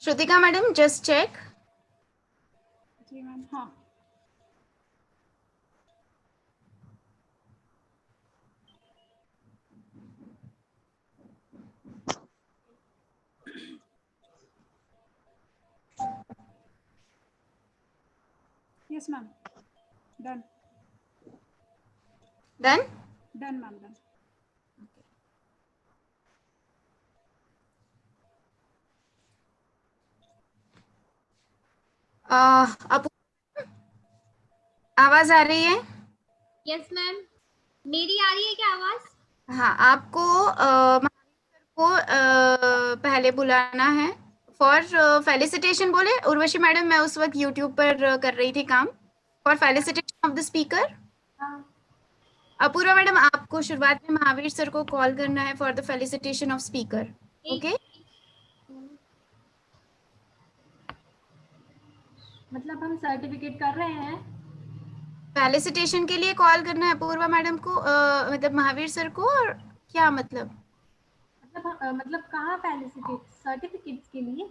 Shrutika madam, just check. जी ma'am हाँ yes ma'am done Done? Done ma'am done अब आवाज आ रही है? यस मैम, मेरी आ रही है क्या आवाज? हाँ, आपको महावीर सर को पहले बुलाना है फॉर फेलिसिटेशन। बोले उर्वशी मैडम, मैं उस वक्त यूट्यूब पर कर रही थी काम। For felicitation of the speaker. Apoorva madam, आपको शुरुआत में महावीर सर को कॉल करना है for the felicitation of speaker. Okay, मतलब हम सर्टिफिकेट कर रहे हैं? फेलिसिटेशन के लिए कॉल करना है अपूर्वा मैडम को, मतलब महावीर सर को। और क्या मतलब? मतलब कहाँ फेलिसिटेट? सर्टिफिकेट्स के लिए?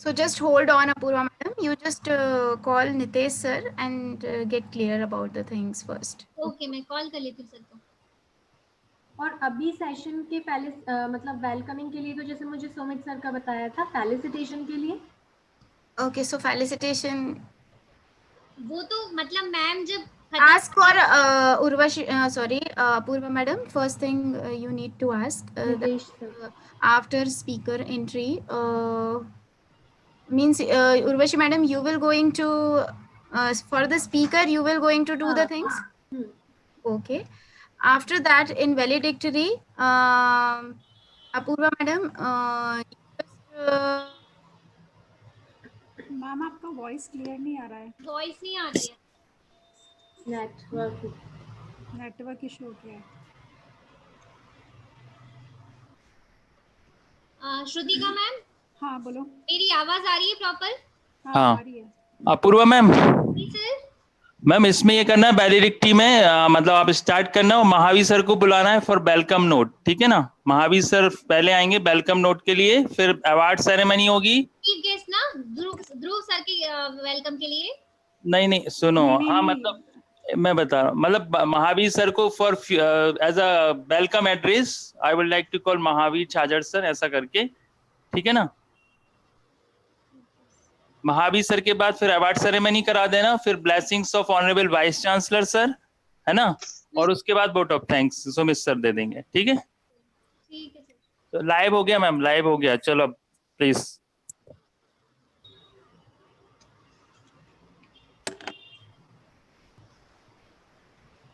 So just hold on, Apurva madam. You just call Nitesh sir and get clear about the things first. Okay, मैं कॉल कर लेती हूँ सर को। और अभी सेशन के पहले मतलब वेलकमिंग के लिए तो जैसे मुझे सुमित सर का बताया था, फेलिसिटेशन के लिए Okay, so felicitation. वो तो मतलब मैम जब Ask for Urvashi, sorry, Apurva madam. First thing you need to ask that, after speaker entry, means Urvashi madam, you will going to for the speaker, you will going to do the things. Okay. After that, in valedictory, Apurva madam, ma'am आपका voice clear नहीं आ रहा है voice नहीं आ रही है, network issue हो गया है श्रुतिका मैम हाँ बोलो मेरी आवाज आ रही है प्रॉपर? हाँ आ रही है अपूर्वा मैम, सर मैम इसमें ये करना है वैलिडिटी में मतलब आप स्टार्ट करना और महावीर सर को बुलाना है फॉर वेलकम नोट, ठीक है ना। महावीर सर पहले आएंगे वेलकम नोट के लिए, फिर अवार्ड सेरेमनी होगी। चीफ गेस्ट ना ध्रुव सर के वेलकम के लिए? नहीं सुनो, नहीं, हाँ नहीं। मतलब मैं बता रहा हूँ, मतलब महावीर सर को for as a welcome address I would like to call Mahavir Chhajer sir, ऐसा करके, ठीक है ना। महावीर सर के बाद फिर अवार्ड सेरेमनी करा देना, फिर blessings of honourable vice chancellor sir, है ना, और उसके बाद vote of thanks Sumit sir दे देंगे, ठीक है। ठीक है सर। तो लाइव हो गया मैम, लाइव हो गया, चलो please.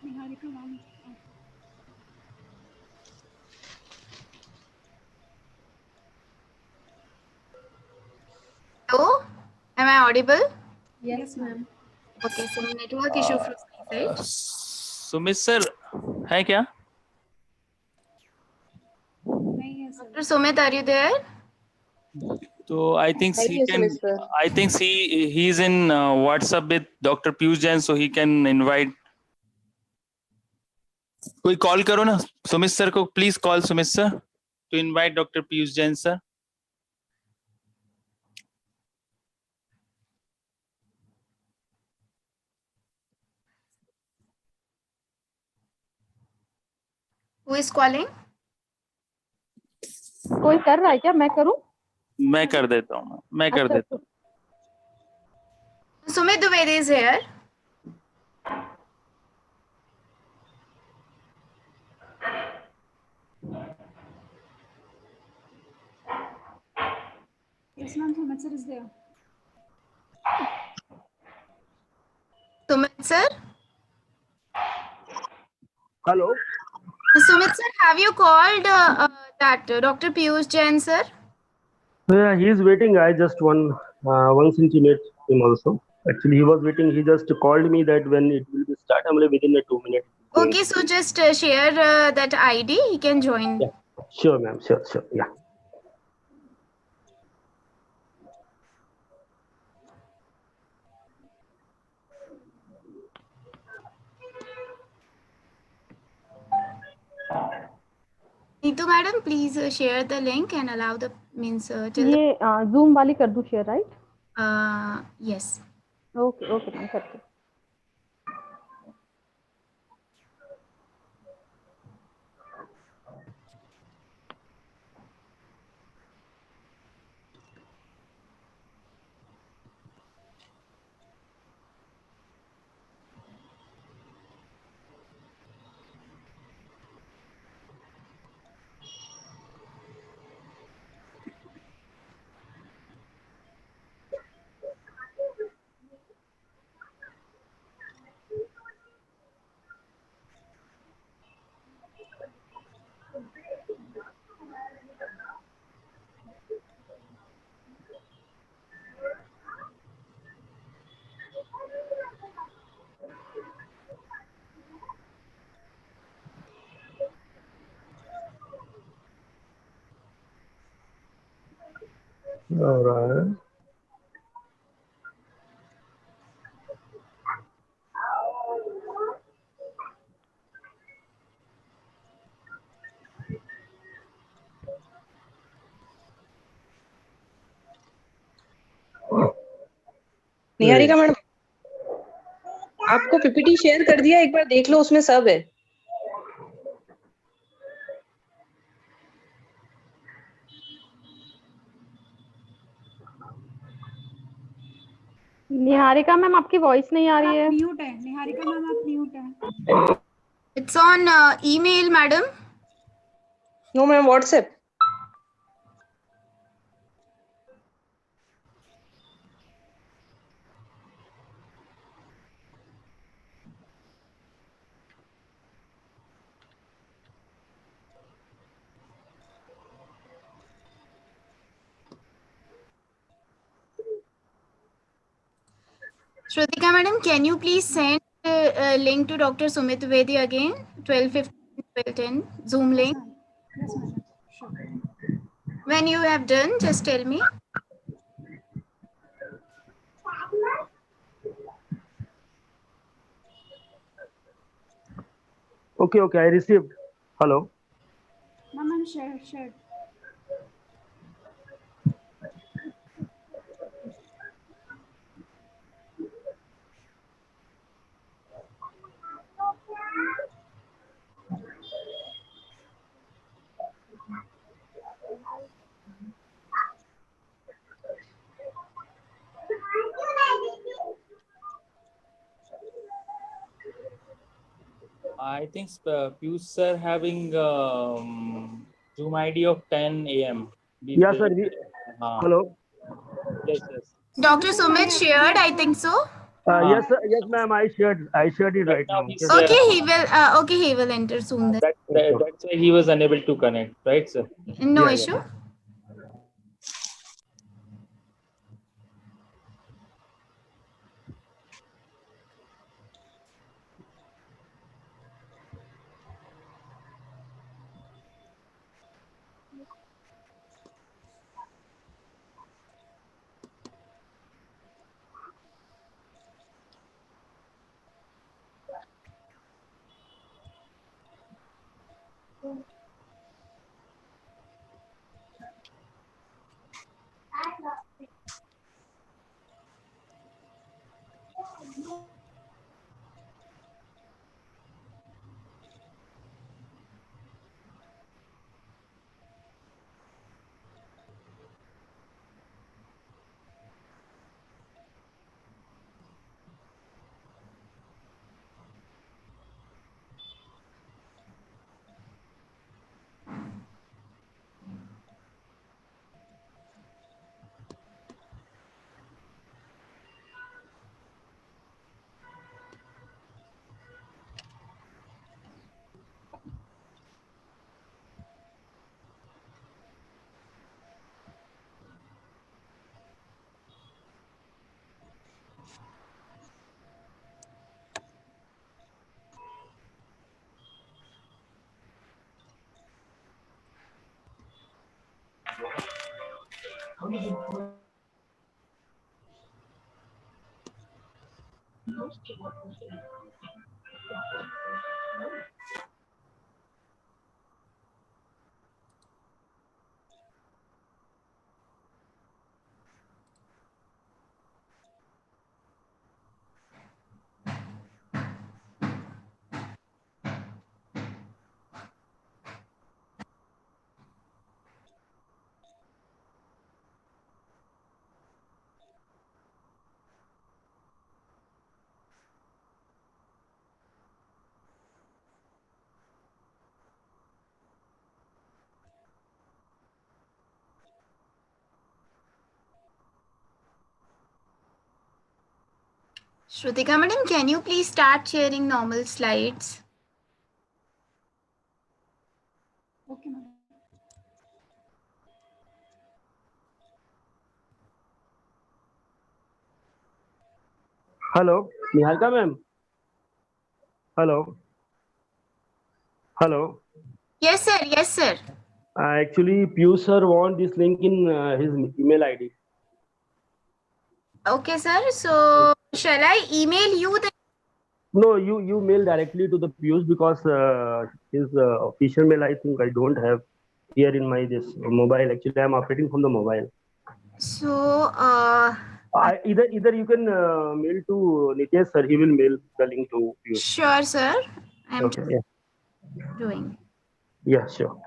Niharika ma'am hello, am I audible? Yes ma'am. Okay, so network issue from my side. Sumit sir है क्या? नहीं है sir Dr. Sumit, are you there? तो I think he is in WhatsApp with Dr. Piyush Jain, so he can invite. कोई call करो ना Sumit sir को, please call Sumit sir to invite doctor Piyush Jain sir. Who is calling? कोई कर रहा है क्या? मैं करूं? मैं कर देता हूँ, मैं कर देता हूँ। Sumit Dwivedi is here. Yes ma'am Sumit sir is there Sumit sir? Hello. Sumit sir, have you called that Dr. Piyush Jain sir? Yeah, he is waiting. I just once intimate him also. Actually, he was waiting. He just called me that when it will be start. I'm like within 2 minutes. Okay, so just share that ID. He can join. Yeah. Sure, ma'am. Sure. Yeah. Neetu madam, please share the link and allow the means till ये zoom वाली कर दूं share, right? Yes. Okay okay ma'am, करती हूँ. All right. Niharika madam, आपको PPT share कर दिया, एक बार देख लो, उसमें सब है. निहारिका मैम, आपकी वॉइस नहीं आ रही है. म्यूट है निहारिका मैम, आप म्यूट है. It's on email madam. No ma'am, WhatsApp. Shrutika madam, can you please send link to Dr. Sumit Vedi again? 12:15, 12:10 Zoom Yes link. ma'am. Yes madam. Sure. When you have done, just tell me. Okay, okay, I received. Hello. Ma'am, I'm shared. I think Piyush sir having Zoom ID of 10 a.m. Yes, sir. Hello. Yes, yes. Dr. Sumit shared, I think so. Yes, sir. Yes, ma'am. I shared it right now. He's, Just- Okay, he will enter soon then. that's why he was unable to connect, right, sir? No Yeah, issue. Shrutika madam, can you please start sharing normal slides? Okay, madam. Hello, Niharika ma'am. Hello. Hello. Yes, sir. Yes, sir. Actually, Piyush sir want this link in his email ID. Okay, sir. So, shall I email you the? No, you mail directly to the Piyush because his official mail I think I don't have here in my this mobile. Actually, I'm operating from the mobile. So, Either you can mail to Nitesh sir. He will mail the link to Piyush. sure, sir. I'm Okay. Yeah. doing. Yeah. Sure.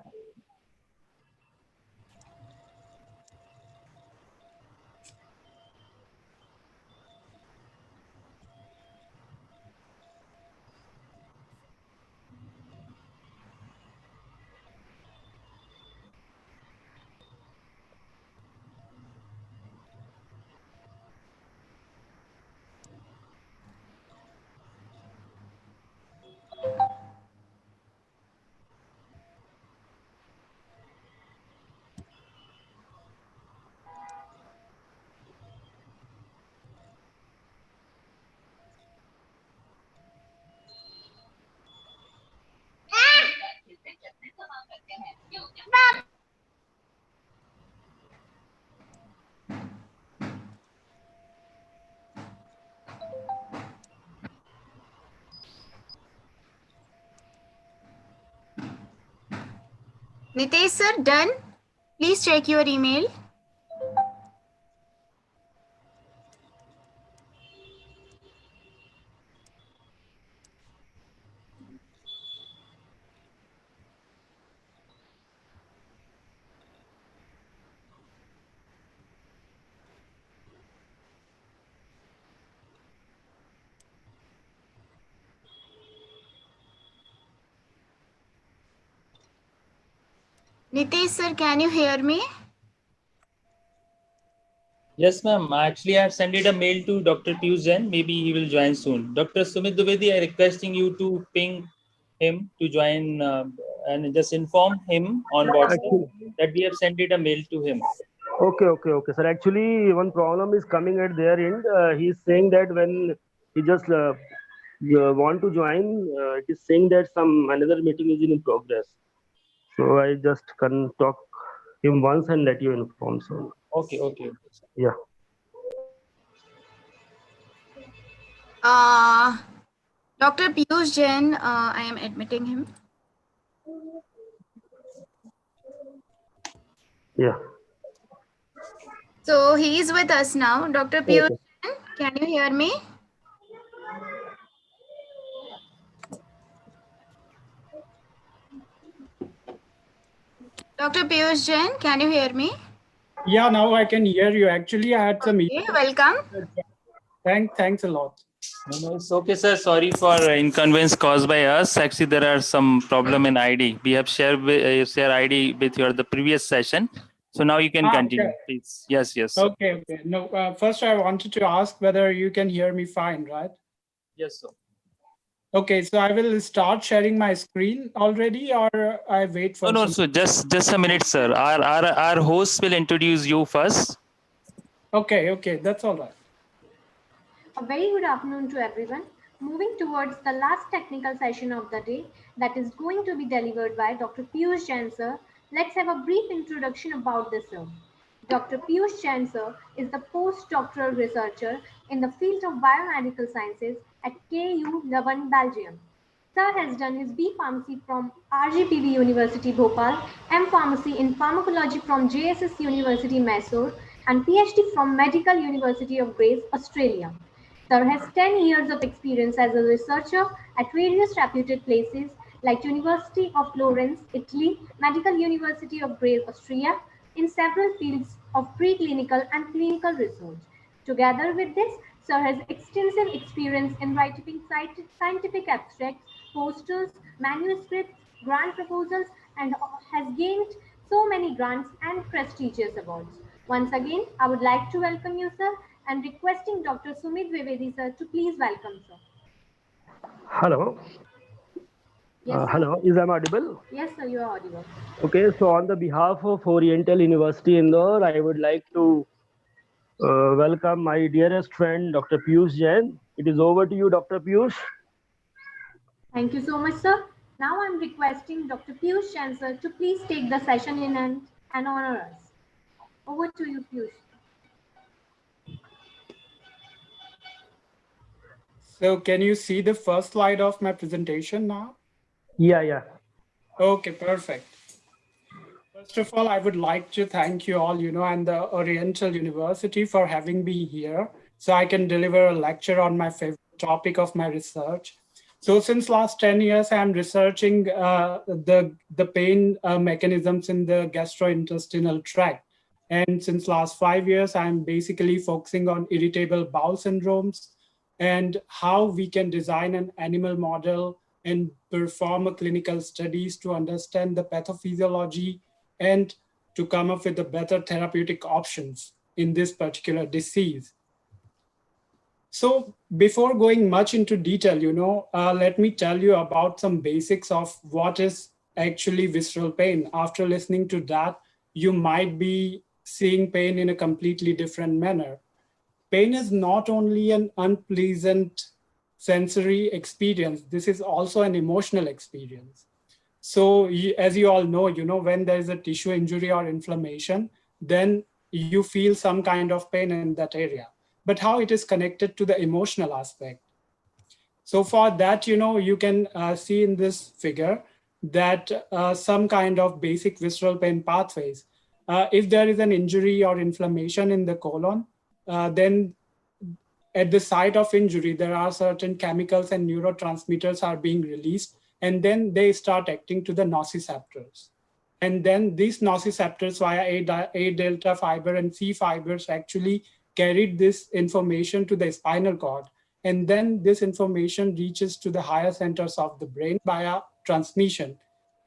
Nitesh, sir, done. Please check your email. Nitesh, sir, can you hear me? Yes, ma'am. Actually, I have sent it a mail to Dr. Piyush Jain. Maybe he will join soon. Dr. Sumit Dwivedi, I requesting you to ping him to join and just inform him on WhatsApp Actually, that we have sent it a mail to him. okay, sir. Actually, one problem is coming at their end. He's saying that when he just want to join, it is saying that some another meeting is in progress. So I just can talk him once and let you inform. So Okay. yeah. Dr. Piyush Jain, I am admitting him. Yeah. So, he is with us now. Dr. Piyush Okay. Jain, can you hear me? Dr. Piyush Jain, can you hear me? Yeah, now I can hear you. Actually, I had some Okay, welcome. Thanks a lot. No, it's okay, sir. Sorry for inconvenience caused by us. Actually, there are some problem in ID. We have shared share ID with your the previous session. So now you can continue, Okay. please. Yes. Okay. No, first I wanted to ask whether you can hear me fine, right? Yes, sir. Okay, so I will start sharing my screen already, or I wait for No, some. so just a minute, sir. Our host will introduce you first. Okay, that's all right. A very good afternoon to everyone. Moving towards the last technical session of the day that is going to be delivered by Dr. Piyush Jain sir, let's have a brief introduction about this sir. Dr. Piyush Jain sir is the postdoctoral researcher in the field of biomedical sciences at KU Leuven, Belgium. Sir has done his B Pharmacy from RGPV University Bhopal, M Pharmacy in Pharmacology from JSS University Mysore, and PhD from Medical University of Grays, Australia. Sir has 10 years of experience as a researcher at various reputed places like University of Florence, Italy, Medical University of Grays, Austria, in several fields of preclinical and clinical research. Together with this, Sir has extensive experience in writing scientific abstracts, posters, manuscripts, grant proposals, and has gained so many grants and prestigious awards. Once again, I would like to welcome you, sir, and requesting Dr. Sumit Dwivedi sir to please welcome sir. Hello. Yes, sir. Hello. Is I audible? Yes, sir, you are audible. Okay. So on the behalf of Oriental University Indore, I would like to welcome my dearest friend, Dr. Piyush Jain. It is over to you, Dr. Piyush. Thank you so much, sir. Now I'm requesting Dr. Piyush Jain sir to please take the session in and honor us. Over to you, Piyush. So can you see the first slide of my presentation now? Yeah. Okay, perfect. First of all, I would like to thank you all, and the Oriental University for having me here so I can deliver a lecture on my favorite topic of my research. So since last 10 years, I'm researching the pain mechanisms in the gastrointestinal tract. And since last 5 years, I'm basically focusing on irritable bowel syndromes and how we can design an animal model and perform a clinical studies to understand the pathophysiology and to come up with the better therapeutic options in this particular disease. So before going much into detail, let me tell you about some basics of what is actually visceral pain. After listening to that, you might be seeing pain in a completely different manner. Pain is not only an unpleasant sensory experience, this is also an emotional experience. So as you all know, when there is a tissue injury or inflammation, then you feel some kind of pain in that area. But how it is connected to the emotional aspect. So for that, you can see in this figure that some kind of basic visceral pain pathways. If there is an injury or inflammation in the colon, then at the site of injury, there are certain chemicals and neurotransmitters are being released, and then they start acting to the nociceptors. And then these nociceptors via A delta fiber and C fibers actually carried this information to the spinal cord. And then this information reaches to the higher centers of the brain via transmission.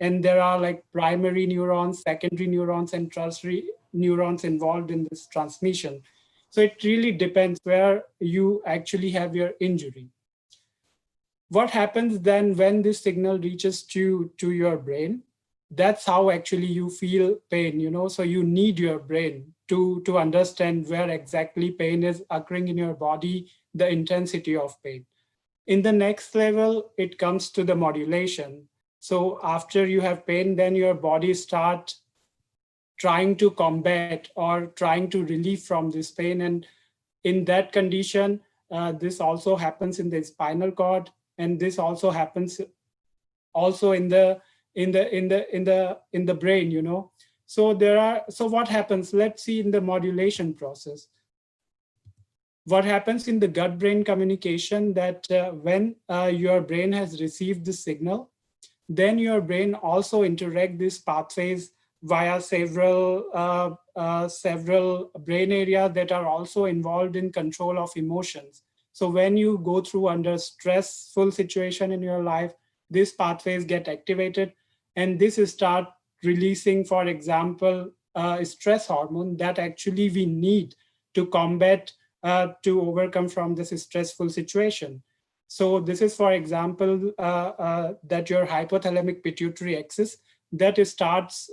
And there are like primary neurons, secondary neurons, and tertiary neurons involved in this transmission. So it really depends where you actually have your injury. What happens then when this signal reaches to your brain? That's how actually you feel pain, so you need your brain to understand where exactly pain is occurring in your body, the intensity of pain. In the next level, it comes to the modulation. So after you have pain, then your body start trying to combat or trying to relieve from this pain. And in that condition, this also happens in the spinal cord, and this also happens also in the brain. So what happens? Let's see in the modulation process. What happens in the gut-brain communication that when your brain has received the signal, then your brain also interact these pathways via several brain areas that are also involved in control of emotions. So when you go through under stressful situation in your life, these pathways get activated, and this start releasing, for example, stress hormone that actually we need to combat, to overcome from this stressful situation. So this is, for example, that your hypothalamic pituitary axis that starts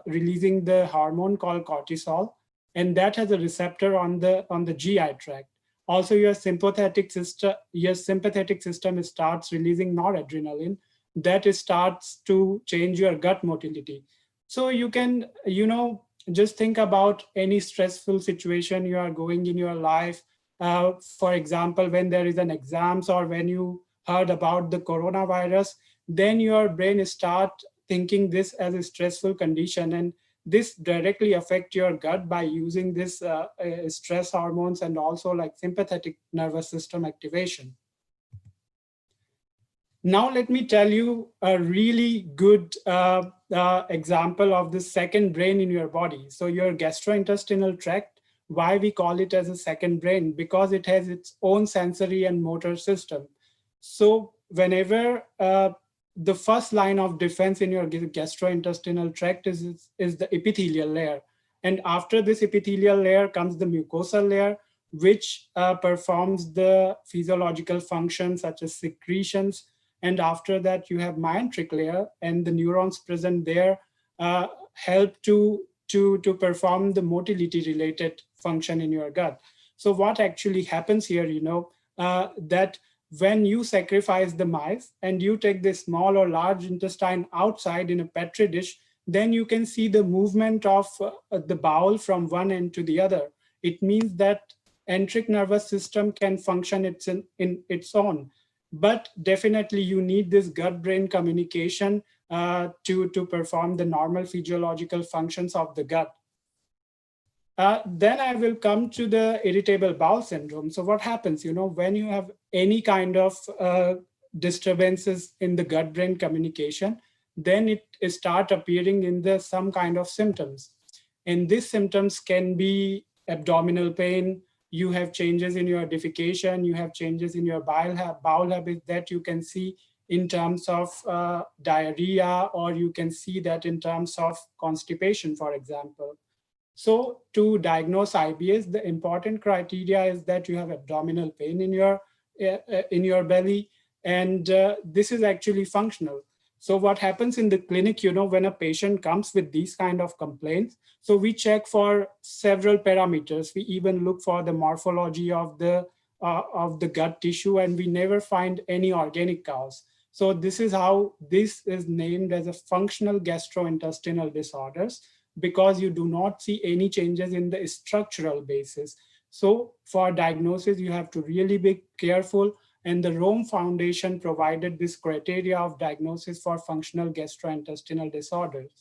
releasing the hormone called cortisol, and that has a receptor on the GI tract. Also, your sympathetic system starts releasing noradrenaline that starts to change your gut motility. So you can, just think about any stressful situation you are going in your life. For example, when there is an exams or when you heard about the coronavirus, then your brain start thinking this as a stressful condition, and this directly affect your gut by using this stress hormones and also like sympathetic nervous system activation. Now let me tell you a really good example of the second brain in your body. So your gastrointestinal tract, why we call it as a second brain? Because it has its own sensory and motor system. So whenever the first line of defense in your gastrointestinal tract is the epithelial layer. And after this epithelial layer comes the mucosal layer, which performs the physiological functions such as secretions. And after that, you have myenteric layer, and the neurons present there help to perform the motility related function in your gut. So what actually happens here, that when you sacrifice the mice and you take the small or large intestine outside in a petri dish, then you can see the movement of the bowel from one end to the other. It means that enteric nervous system can function in its own. But definitely you need this gut-brain communication to perform the normal physiological functions of the gut. Then I will come to the irritable bowel syndrome. So what happens, when you have any kind of disturbances in the gut-brain communication, then it start appearing in some kind of symptoms. And these symptoms can be abdominal pain, you have changes in your defecation, you have changes in your bowel habits that you can see in terms of diarrhea, or you can see that in terms of constipation, for example. So to diagnose IBS, the important criteria is that you have abdominal pain in your belly, and this is actually functional. So what happens in the clinic, when a patient comes with these kind of complaints, so we check for several parameters. We even look for the morphology of the gut tissue, and we never find any organic cause. So this is how this is named as a functional gastrointestinal disorders, because you do not see any changes in the structural basis. So for diagnosis, you have to really be careful. And the Rome Foundation provided this criteria of diagnosis for functional gastrointestinal disorders.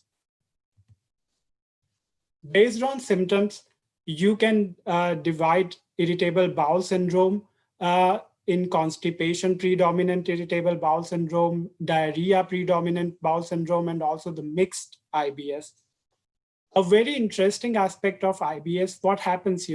Based on symptoms, you can divide irritable bowel syndrome in constipation predominant irritable bowel syndrome, diarrhea predominant bowel syndrome, and also the mixed IBS. A very interesting aspect of IBS, what happens,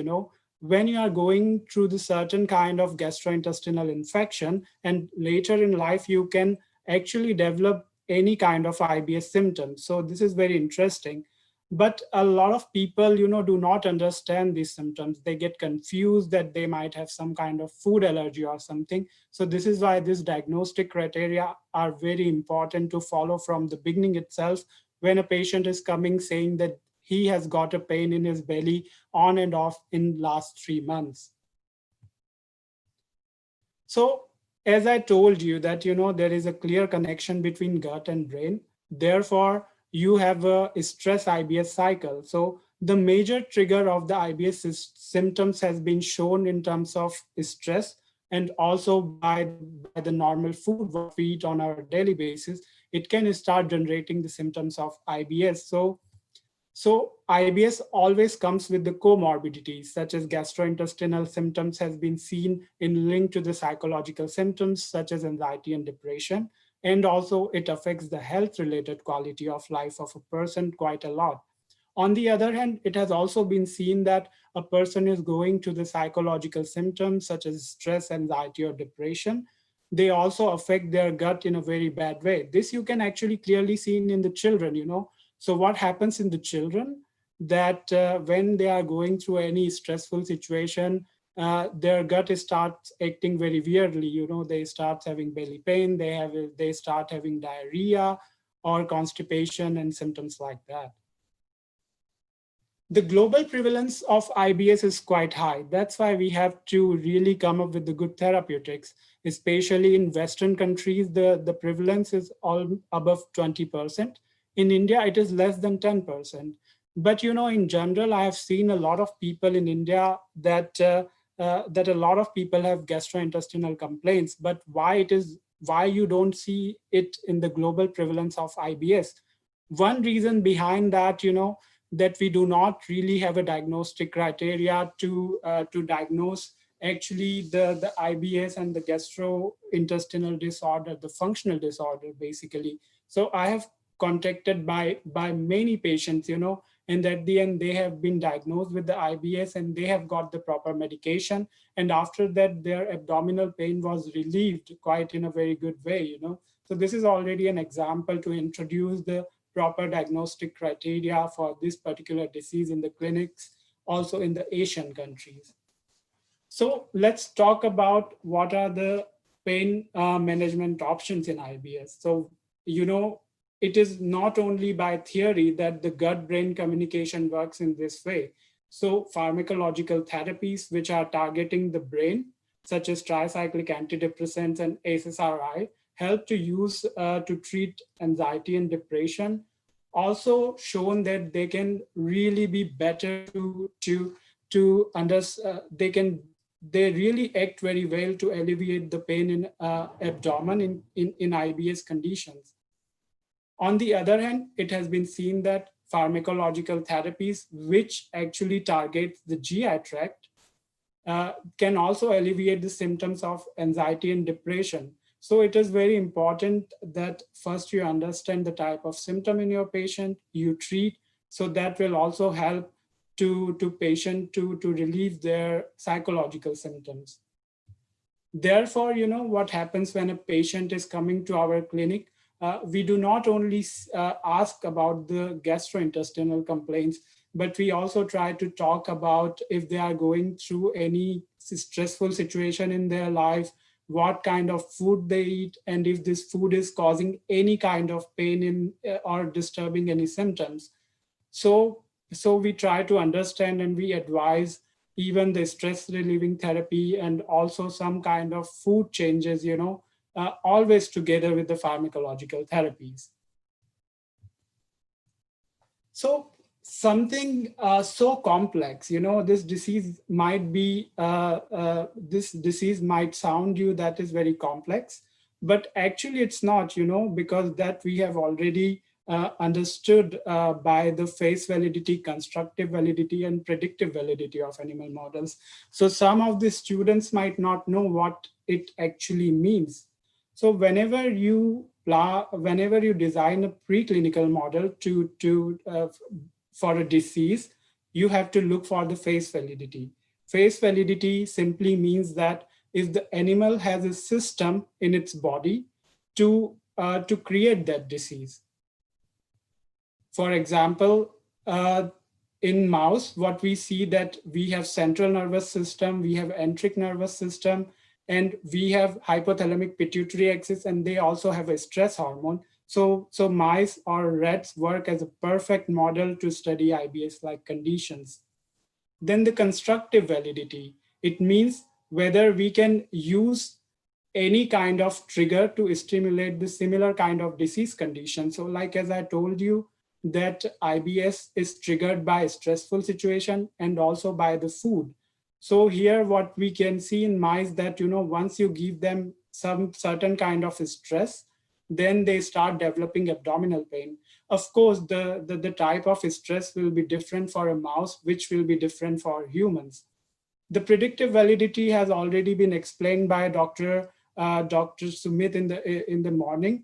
when you are going through the certain kind of gastrointestinal infection, and later in life, you can actually develop any kind of IBS symptoms. So this is very interesting. But a lot of people, do not understand these symptoms. They get confused that they might have some kind of food allergy or something. So this is why these diagnostic criteria are very important to follow from the beginning itself. When a patient is coming saying that he has got a pain in his belly on and off in last 3 months. So as I told you that, there is a clear connection between gut and brain. Therefore, you have a stress IBS cycle. So the major trigger of the IBS symptoms has been shown in terms of stress, and also by the normal food we eat on our daily basis. It can start generating the symptoms of IBS. So IBS always comes with the comorbidities, such as gastrointestinal symptoms has been seen in link to the psychological symptoms, such as anxiety and depression. And also it affects the health-related quality of life of a person quite a lot. On the other hand, it has also been seen that a person is going to the psychological symptoms, such as stress, anxiety, or depression. They also affect their gut in a very bad way. This you can actually clearly see in the children, So what happens in the children, that when they are going through any stressful situation, their gut starts acting very weirdly. They start having belly pain, they start having diarrhea or constipation and symptoms like that. The global prevalence of IBS is quite high. That's why we have to really come up with the good therapeutics, especially in Western countries, the prevalence is all above 20%. In India, it is less than 10%. But in general, I have seen a lot of people in India that a lot of people have gastrointestinal complaints. But why you don't see it in the global prevalence of IBS? One reason behind that, that we do not really have a diagnostic criteria to diagnose actually the IBS and the gastrointestinal disorder, the functional disorder, basically. So I have contacted by many patients, and at the end they have been diagnosed with the IBS and they have got the proper medication. And after that, their abdominal pain was relieved quite in a very good way, So this is already an example to introduce the proper diagnostic criteria for this particular disease in the clinics, also in the Asian countries. So let's talk about what are the pain management options in IBS. So, it is not only by theory that the gut-brain communication works in this way. So pharmacological therapies, which are targeting the brain, such as tricyclic antidepressants and SSRI, help to use to treat anxiety and depression. Also shown that they can really be better to understand. They really act very well to alleviate the pain in abdomen in IBS conditions. On the other hand, it has been seen that pharmacological therapies, which actually target the GI tract, can also alleviate the symptoms of anxiety and depression. So it is very important that first you understand the type of symptom in your patient, you treat, so that will also help to patient to relieve their psychological symptoms. Therefore, what happens when a patient is coming to our clinic, we do not only ask about the gastrointestinal complaints, but we also try to talk about if they are going through any stressful situation in their life, what kind of food they eat, and if this food is causing any kind of pain in or disturbing any symptoms. So we try to understand and we advise even the stress relieving therapy and also some kind of food changes, always together with the pharmacological therapies. So something so complex, this disease might be, this disease might sound you that is very complex, but actually it's not, because that we have already understood by the face validity, constructive validity, and predictive validity of animal models. So some of the students might not know what it actually means. So whenever you design a preclinical model for a disease, you have to look for the face validity. Face validity simply means that if the animal has a system in its body to create that disease. For example, in mouse, what we see that we have central nervous system, we have enteric nervous system, and we have hypothalamic pituitary axis, and they also have a stress hormone. So mice or rats work as a perfect model to study IBS-like conditions. Then the constructive validity, it means whether we can use any kind of trigger to stimulate the similar kind of disease condition. So like as I told you, that IBS is triggered by a stressful situation and also by the food. So here what we can see in mice that, once you give them some certain kind of stress, then they start developing abdominal pain. Of course, the type of stress will be different for a mouse, which will be different for humans. The predictive validity has already been explained by Dr. Sumit in the morning.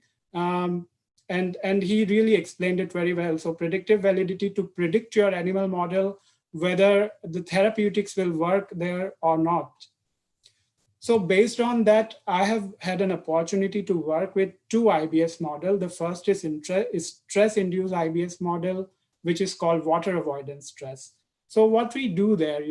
And he really explained it very well. So predictive validity to predict your animal model, whether the therapeutics will work there or not. So based on that, I have had an opportunity to work with two IBS models. The first is stress-induced IBS model, which is called water avoidance stress. So what we do there,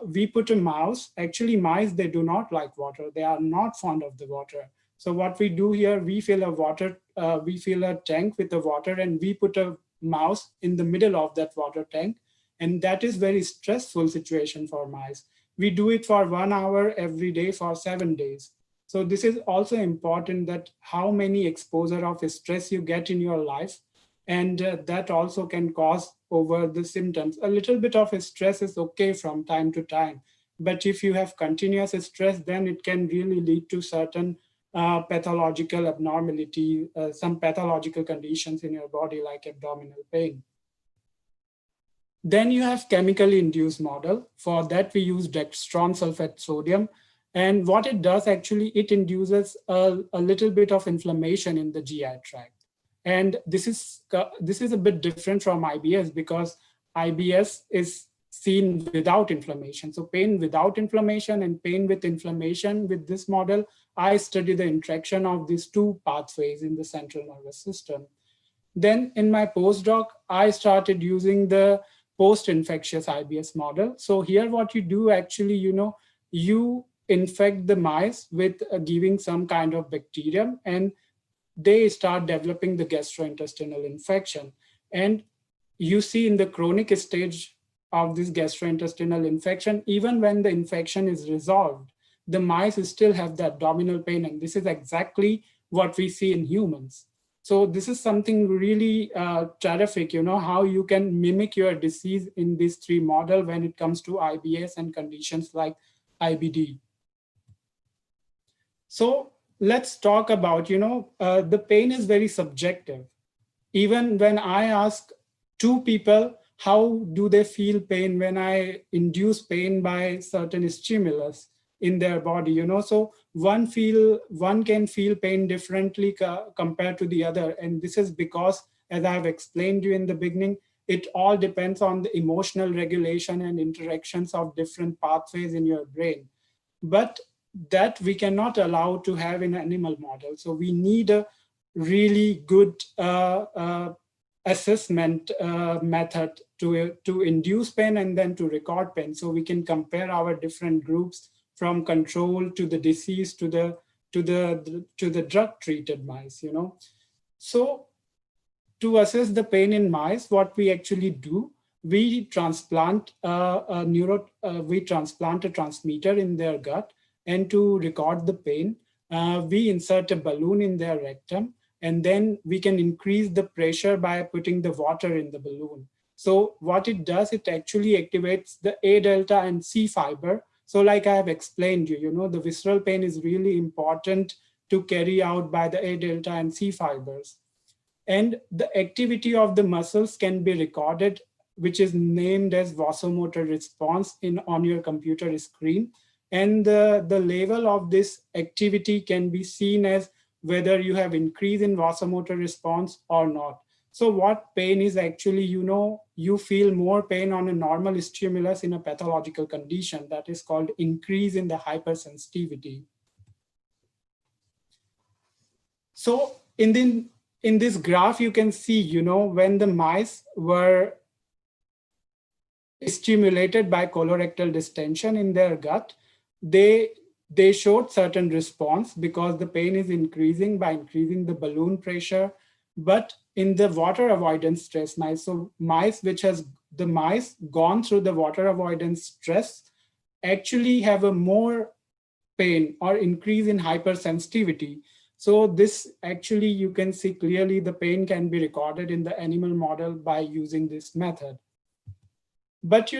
we put a mouse. Actually, mice, they do not like water. They are not fond of the water. So what we do here, we fill a tank with the water, and we put a mouse in the middle of that water tank. And that is very stressful situation for mice. We do it for 1 hour every day for 7 days. So this is also important, that how many exposure of stress you get in your life. And that also can cause over the symptoms. A little bit of stress is okay from time to time. But if you have continuous stress, then it can really lead to certain pathological abnormality, some pathological conditions in your body like abdominal pain. Then you have chemically induced model. For that, we use dextran sulfate sodium. And what it does actually, it induces a little bit of inflammation in the GI tract. And this is a bit different from IBS, because IBS is seen without inflammation. So pain without inflammation and pain with inflammation, with this model, I study the interaction of these two pathways in the central nervous system. Then in my postdoc, I started using the post-infectious IBS model. So here what you do actually, you infect the mice with giving some kind of bacterium, and they start developing the gastrointestinal infection. And you see in the chronic stage of this gastrointestinal infection, even when the infection is resolved, the mice still have the abdominal pain. And this is exactly what we see in humans. So this is something really terrific, how you can mimic your disease in these three models when it comes to IBS and conditions like IBD. So let's talk about, the pain is very subjective. Even when I ask two people, how do they feel pain when I induce pain by certain stimulus in their body, so one can feel pain differently compared to the other. And this is because, as I have explained to you in the beginning, it all depends on the emotional regulation and interactions of different pathways in your brain. But that we cannot allow to have in animal model. So we need a really good assessment method to induce pain and then to record pain. So we can compare our different groups from control to the disease to the drug treated mice, So to assess the pain in mice, what we actually do, we transplant we transplant a transmitter in their gut, and to record the pain, we insert a balloon in their rectum, and then we can increase the pressure by putting the water in the balloon. So what it does, it actually activates the A delta and C fiber. So like I have explained you, the visceral pain is really important to carry out by the A delta and C fibers. And the activity of the muscles can be recorded, which is named as vasomotor response on your computer screen. And the level of this activity can be seen as whether you have increase in vasomotor response or not. So what pain is actually, you feel more pain on a normal stimulus in a pathological condition that is called increase in the hypersensitivity. So in this graph, you can see, when the mice were stimulated by colorectal distension in their gut, they showed certain response because the pain is increasing by increasing the balloon pressure. But in the water avoidance stress mice, so mice which has the mice gone through the water avoidance stress actually have a more pain or increase in hypersensitivity. So this actually, you can see clearly the pain can be recorded in the animal model by using this method. But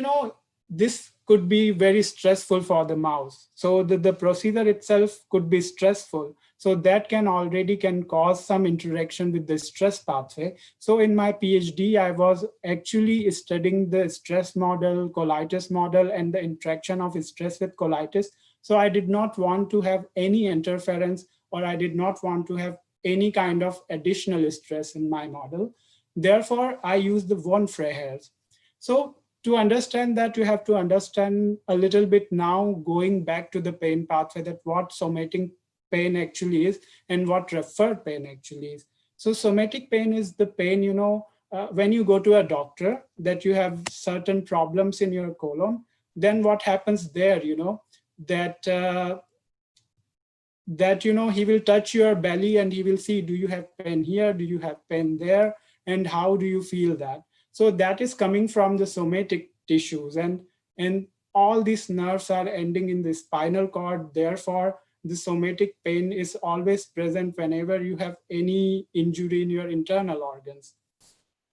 this could be very stressful for the mouse. So the procedure itself could be stressful. So that can cause some interaction with the stress pathway. So in my PhD, I was actually studying the stress model, colitis model, and the interaction of stress with colitis. So I did not want to have any interference, or I did not want to have any kind of additional stress in my model. Therefore, I used the von Freiherz. So to understand that, you have to understand a little bit now, going back to the pain pathway, that what somatic pain actually is and what referred pain actually is. So somatic pain is the pain, when you go to a doctor that you have certain problems in your colon, then what happens there, that he will touch your belly and he will see, do you have pain here, do you have pain there, and how do you feel that? So that is coming from the somatic tissues, and all these nerves are ending in the spinal cord. Therefore, the somatic pain is always present whenever you have any injury in your internal organs.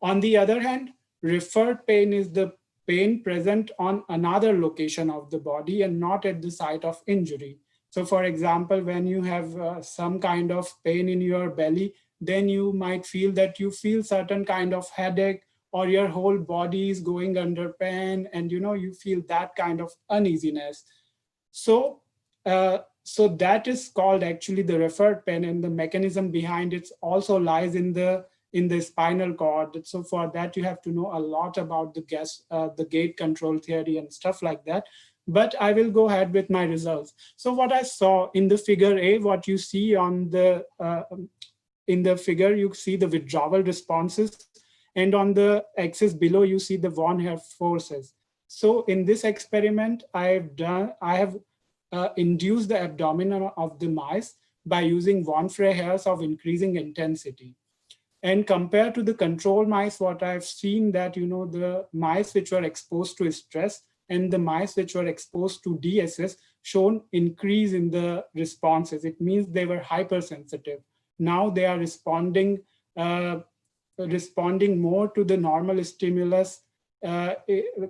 On the other hand, referred pain is the pain present on another location of the body and not at the site of injury. So for example, when you have some kind of pain in your belly, then you might feel that you feel certain kind of headache, or your whole body is going under pain, and you feel that kind of uneasiness. So that is called actually the referred pain, and the mechanism behind it also lies in the spinal cord. So for that, you have to know a lot about the gate control theory and stuff like that. But I will go ahead with my results. So what I saw in the figure A, what you see on the in the figure, you see the withdrawal responses. And on the axis below, you see the von Herr forces. So in this experiment, I have induced the abdomen of the mice by using von Frey hairs of increasing intensity. And compared to the control mice, what I've seen that, the mice which were exposed to stress and the mice which were exposed to DSS shown increase in the responses. It means they were hypersensitive. Now they are responding more to the normal stimulus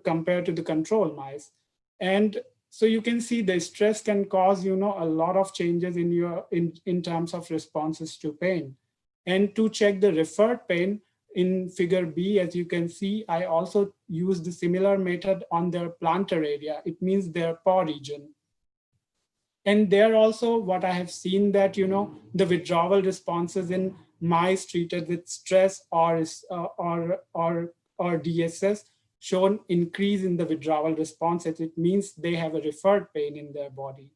compared to the control mice. And so you can see the stress can cause, a lot of changes in terms of responses to pain. And to check the referred pain in figure B, as you can see, I also used the similar method on their plantar area. It means their paw region. And there also what I have seen that, the withdrawal responses in mice treated with stress or DSS shown increase in the withdrawal responses. It means they have a referred pain in their body.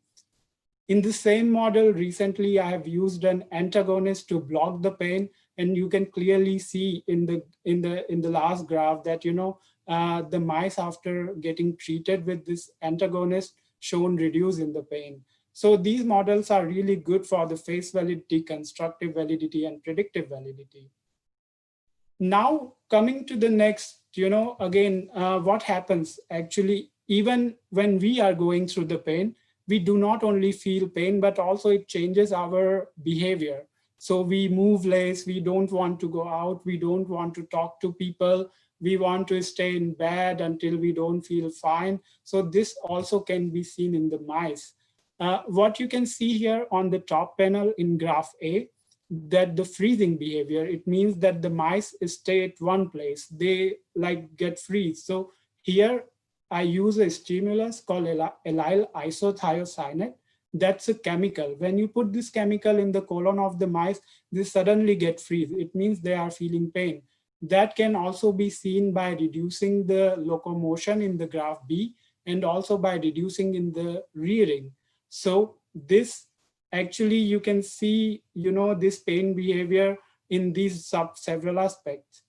In the same model, recently I have used an antagonist to block the pain, and you can clearly see in the last graph that the mice after getting treated with this antagonist shown reduce in the pain. So these models are really good for the face validity, constructive validity, and predictive validity. Now coming to the next, again, what happens actually, even when we are going through the pain, we do not only feel pain, but also it changes our behavior. So we move less, we don't want to go out, we don't want to talk to people, we want to stay in bed until we don't feel fine. So this also can be seen in the mice. What you can see here on the top panel in graph A, that the freezing behavior, it means that the mice stay at one place, they get freeze. So here I use a stimulus called allyl isothiocyanate. That's a chemical. When you put this chemical in the colon of the mice, they suddenly get freeze. It means they are feeling pain. That can also be seen by reducing the locomotion in the graph B, and also by reducing in the rearing. So this actually, you can see, this pain behavior in these several aspects.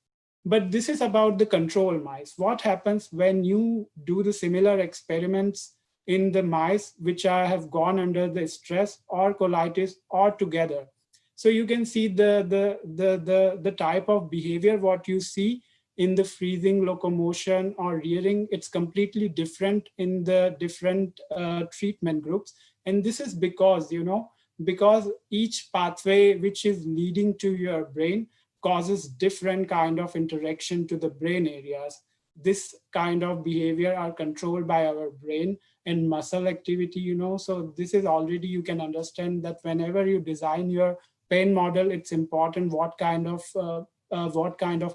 But this is about the control mice. What happens when you do the similar experiments in the mice which have gone under the stress or colitis or together? So you can see the type of behavior, what you see in the freezing, locomotion, or rearing, it's completely different in the different treatment groups. And this is because, because each pathway which is leading to your brain causes different kind of interaction to the brain areas. This kind of behavior are controlled by our brain and muscle activity, So this is already, you can understand that whenever you design your pain model, it's important what kind of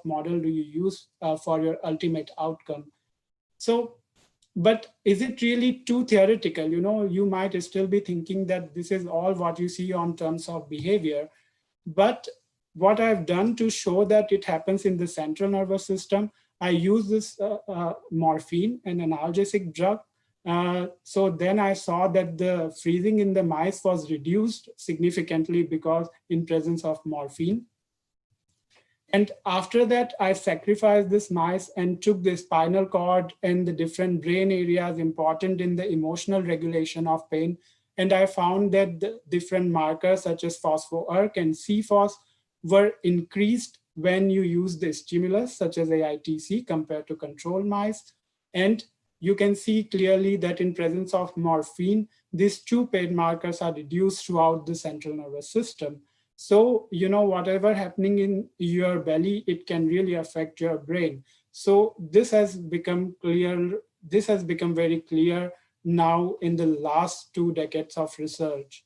model do you use for your ultimate outcome. So, but is it really too theoretical? You might still be thinking that this is all what you see on terms of behavior. But what I've done to show that it happens in the central nervous system, I use this morphine, an analgesic drug. So then I saw that the freezing in the mice was reduced significantly because in presence of morphine. And after that, I sacrificed this mice and took the spinal cord and the different brain areas important in the emotional regulation of pain. And I found that the different markers such as phospho-ERK and CFOS were increased when you use the stimulus such as AITC compared to control mice. And you can see clearly that in presence of morphine, these two pain markers are reduced throughout the central nervous system. So, whatever happening in your belly, it can really affect your brain. So this has become clear. This has become very clear now in the last 2 decades of research.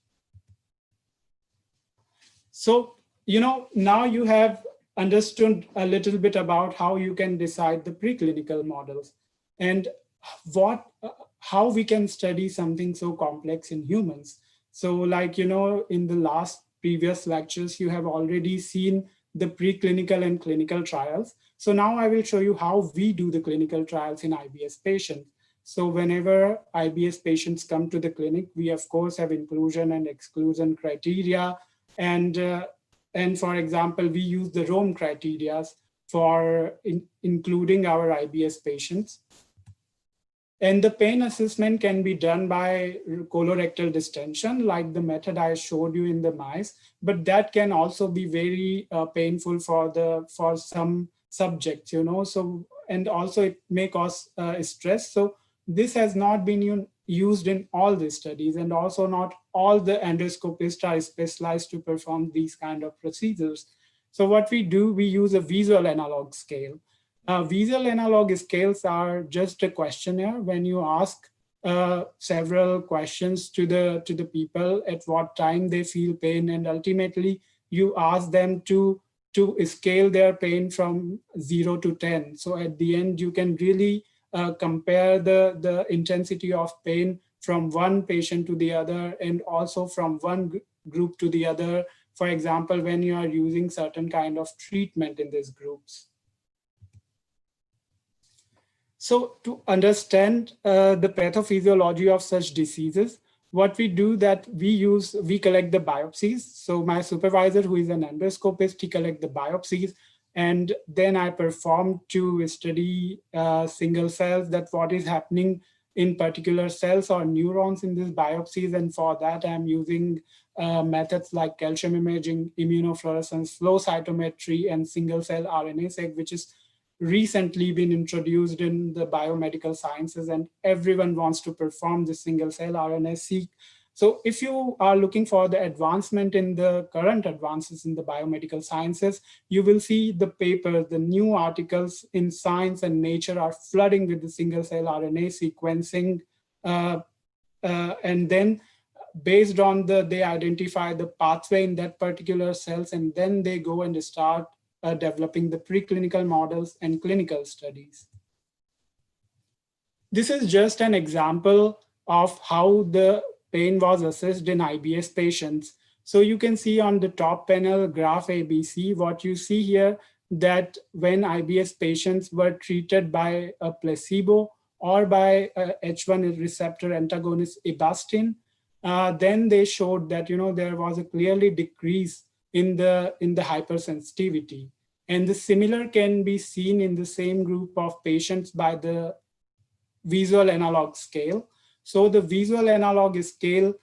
So, now you have understood a little bit about how you can decide the preclinical models and how we can study something so complex in humans. So in the previous lectures, you have already seen the preclinical and clinical trials. So now I will show you how we do the clinical trials in IBS patients. So whenever IBS patients come to the clinic, we of course have inclusion and exclusion criteria. And for example, we use the Rome criteria for including our IBS patients. And the pain assessment can be done by colorectal distension, like the method I showed you in the mice, but that can also be very painful for some subjects, so, and also it may cause stress. So this has not been used in all the studies, and also not all the endoscopists are specialized to perform these kind of procedures. So what we do, we use a visual analog scale. Visual analog scales are just a questionnaire when you ask several questions to the people at what time they feel pain, and ultimately you ask them to scale their pain from 0 to 10. So at the end, you can really compare the intensity of pain from one patient to the other, and also from one group to the other. For example, when you are using certain kind of treatment in these groups. So to understand the pathophysiology of such diseases, what we do that we collect the biopsies. So my supervisor, who is an endoscopist, he collect the biopsies, and then I perform to study single cells, that what is happening in particular cells or neurons in these biopsies. And for that, I'm using methods like calcium imaging, immunofluorescence, flow cytometry, and single cell RNA-seq, which is recently been introduced in the biomedical sciences, and everyone wants to perform the single cell RNA-seq. So if you are looking for the advancement in the current advances in the biomedical sciences, you will see the papers, the new articles in Science and Nature are flooding with the single cell RNA sequencing. And then based on they identify the pathway in that particular cells, and then they go and start developing the preclinical models and clinical studies. This is just an example of how the pain was assessed in IBS patients. So you can see on the top panel, graph ABC, what you see here, that when IBS patients were treated by a placebo or by a H1 receptor antagonist Avastin, then they showed that there was a clearly decrease in the hypersensitivity. And the similar can be seen in the same group of patients by the visual analog scale. So the visual analog scale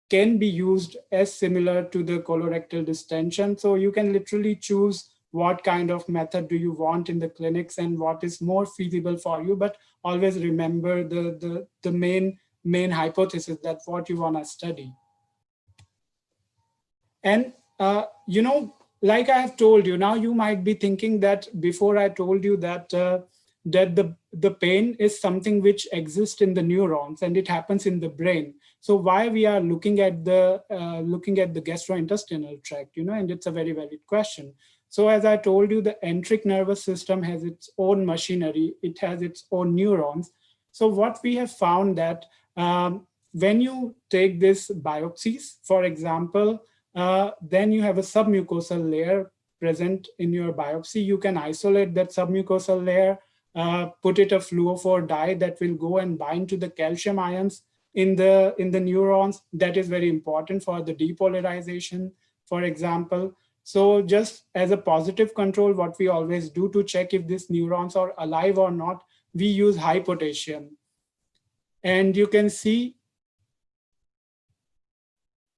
can be used as similar to the colorectal distension. So you can literally choose what kind of method do you want in the clinics and what is more feasible for you, but always remember the main hypothesis, that what you want to study. And, like I have told you, now you might be thinking that before I told you that, that the pain is something which exists in the neurons and it happens in the brain. So why we are looking at the gastrointestinal tract, and it's a very valid question. So as I told you, the enteric nervous system has its own machinery. It has its own neurons. So what we have found that when you take these biopsies, for example, then you have a submucosal layer present in your biopsy. You can isolate that submucosal layer, put it a fluorophore dye that will go and bind to the calcium ions in the neurons. That is very important for the depolarization, for example. So just as a positive control, what we always do to check if these neurons are alive or not, we use high potassium. And you can see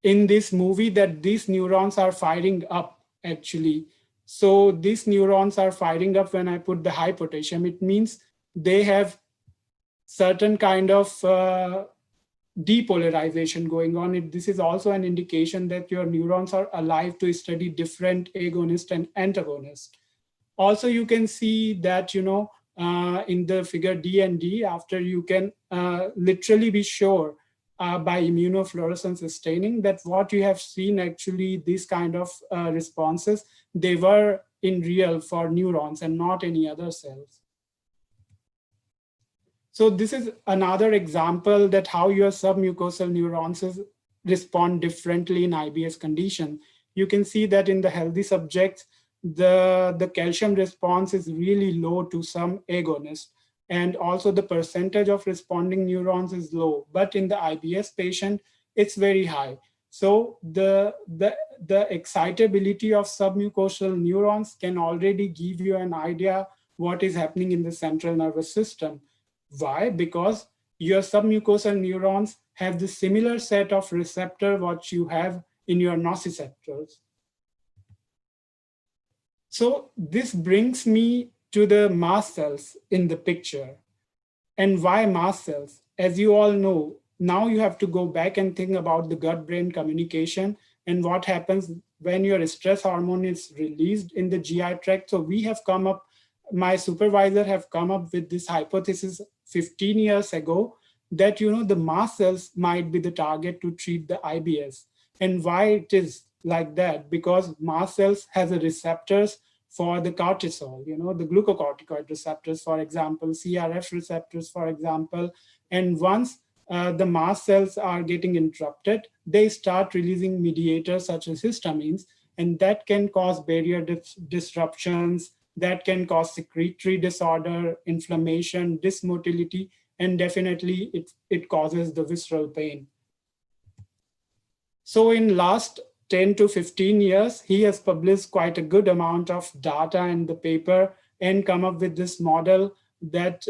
in this movie that these neurons are firing up actually. So these neurons are firing up when I put the high potassium. It means they have certain kind of depolarization going on. This is also an indication that your neurons are alive to study different agonist and antagonist. Also, you can see that, in the figure D and D, after you can literally be sure by immunofluorescence staining that what you have seen actually, these kind of responses, they were in real for neurons and not any other cells. So this is another example that how your submucosal neurons respond differently in IBS condition. You can see that in the healthy subjects, the calcium response is really low to some agonist. And also the percentage of responding neurons is low, but in the IBS patient, it's very high. So the excitability of submucosal neurons can already give you an idea what is happening in the central nervous system. Why? Because your submucosal neurons have the similar set of receptor what you have in your nociceptors. So this brings me to the mast cells in the picture. And why mast cells? As you all know, now you have to go back and think about the gut-brain communication and what happens when your stress hormone is released in the GI tract. So we have come up, my supervisor have come up with this hypothesis 15 years ago that, you know, the mast cells might be the target to treat the IBS. And why it is like that? Because mast cells has a receptors for the cortisol, you know, the glucocorticoid receptors, for example, CRF receptors, for example. And once the mast cells are getting interrupted, they start releasing mediators such as histamines, and that can cause barrier disruptions, that can cause secretory disorder, inflammation, dysmotility, and definitely it causes the visceral pain. So in last 10 to 15 years, he has published quite a good amount of data in the paper and come up with this model that,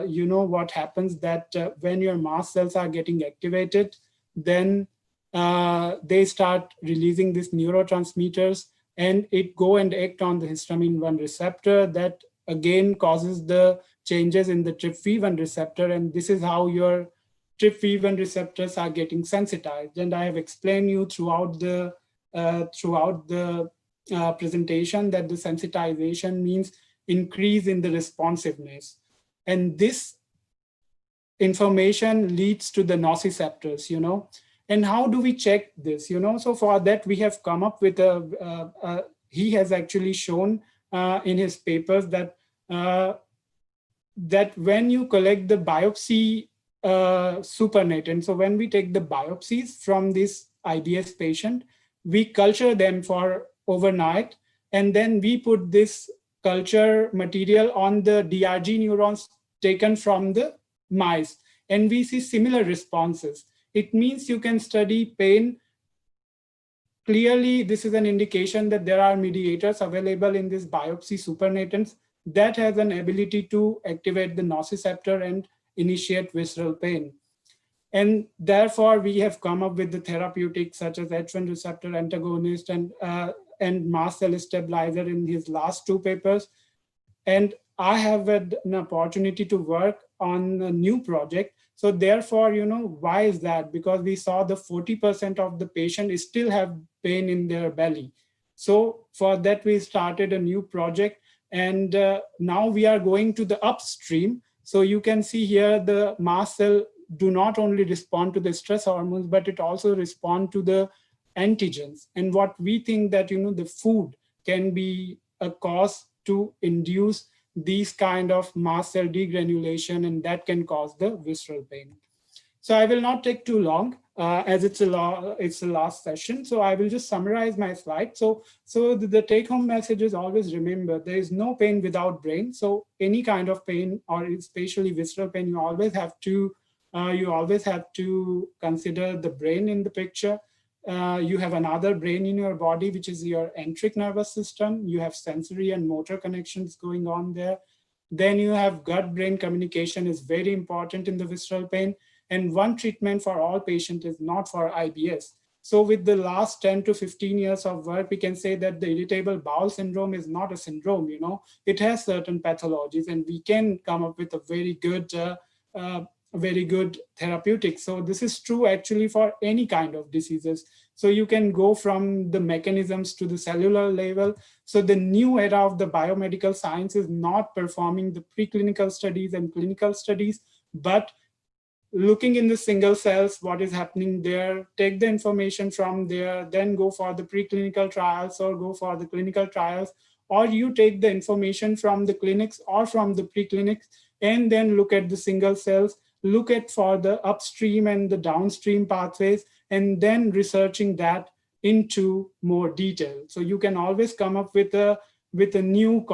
you know, what happens that when your mast cells are getting activated, then they start releasing these neurotransmitters and it go and act on the histamine 1 receptor that again causes the changes in the TRPV1 receptor. And this is how your TRPV1 receptors are getting sensitized. And I have explained you throughout the presentation that the sensitization means increase in the responsiveness. And this information leads to the nociceptors, you know. And how do we check this, you know? So for that, we have come up with he has actually shown in his papers that, that when you collect the biopsy supernet, and so when we take the biopsies from this IBS patient, we culture them for overnight, and then we put this culture material on the DRG neurons taken from the mice, and we see similar responses. It means you can study pain. Clearly, this is an indication that there are mediators available in this biopsy supernatants that has an ability to activate the nociceptor and initiate visceral pain. And therefore, we have come up with the therapeutics such as H1 receptor antagonist and mast cell stabilizer in his last 2 papers. And I have had an opportunity to work on a new project. So therefore, you know, why is that? Because we saw the 40% of the patient still have pain in their belly. So for that, we started a new project. And now we are going to the upstream. So you can see here the mast cell do not only respond to the stress hormones, but it also respond to the antigens. And what we think that, you know, the food can be a cause to induce these kind of mast cell degranulation, and that can cause the visceral pain. So I will not take too long as it's the last session. So I will just summarize my slide. So the take home message is always remember, there is no pain without brain. So any kind of pain, or especially visceral pain, you always have to consider the brain in the picture. You have another brain in your body, which is your enteric nervous system. You have sensory and motor connections going on there. Then you have gut-brain communication is very important in the visceral pain. And one treatment for all patients is not for IBS. So with the last 10 to 15 years of work, we can say that the irritable bowel syndrome is not a syndrome, you know, it has certain pathologies, and we can come up with a very good therapeutic. So this is true actually for any kind of diseases. So you can go from the mechanisms to the cellular level. So the new era of the biomedical science is not performing the preclinical studies and clinical studies, but looking in the single cells, what is happening there, take the information from there, then go for the preclinical trials or go for the clinical trials, or you take the information from the clinics or from the preclinics and then look at the single cells, look at for the upstream and the downstream pathways, and then researching that into more detail. So you can always come up with a new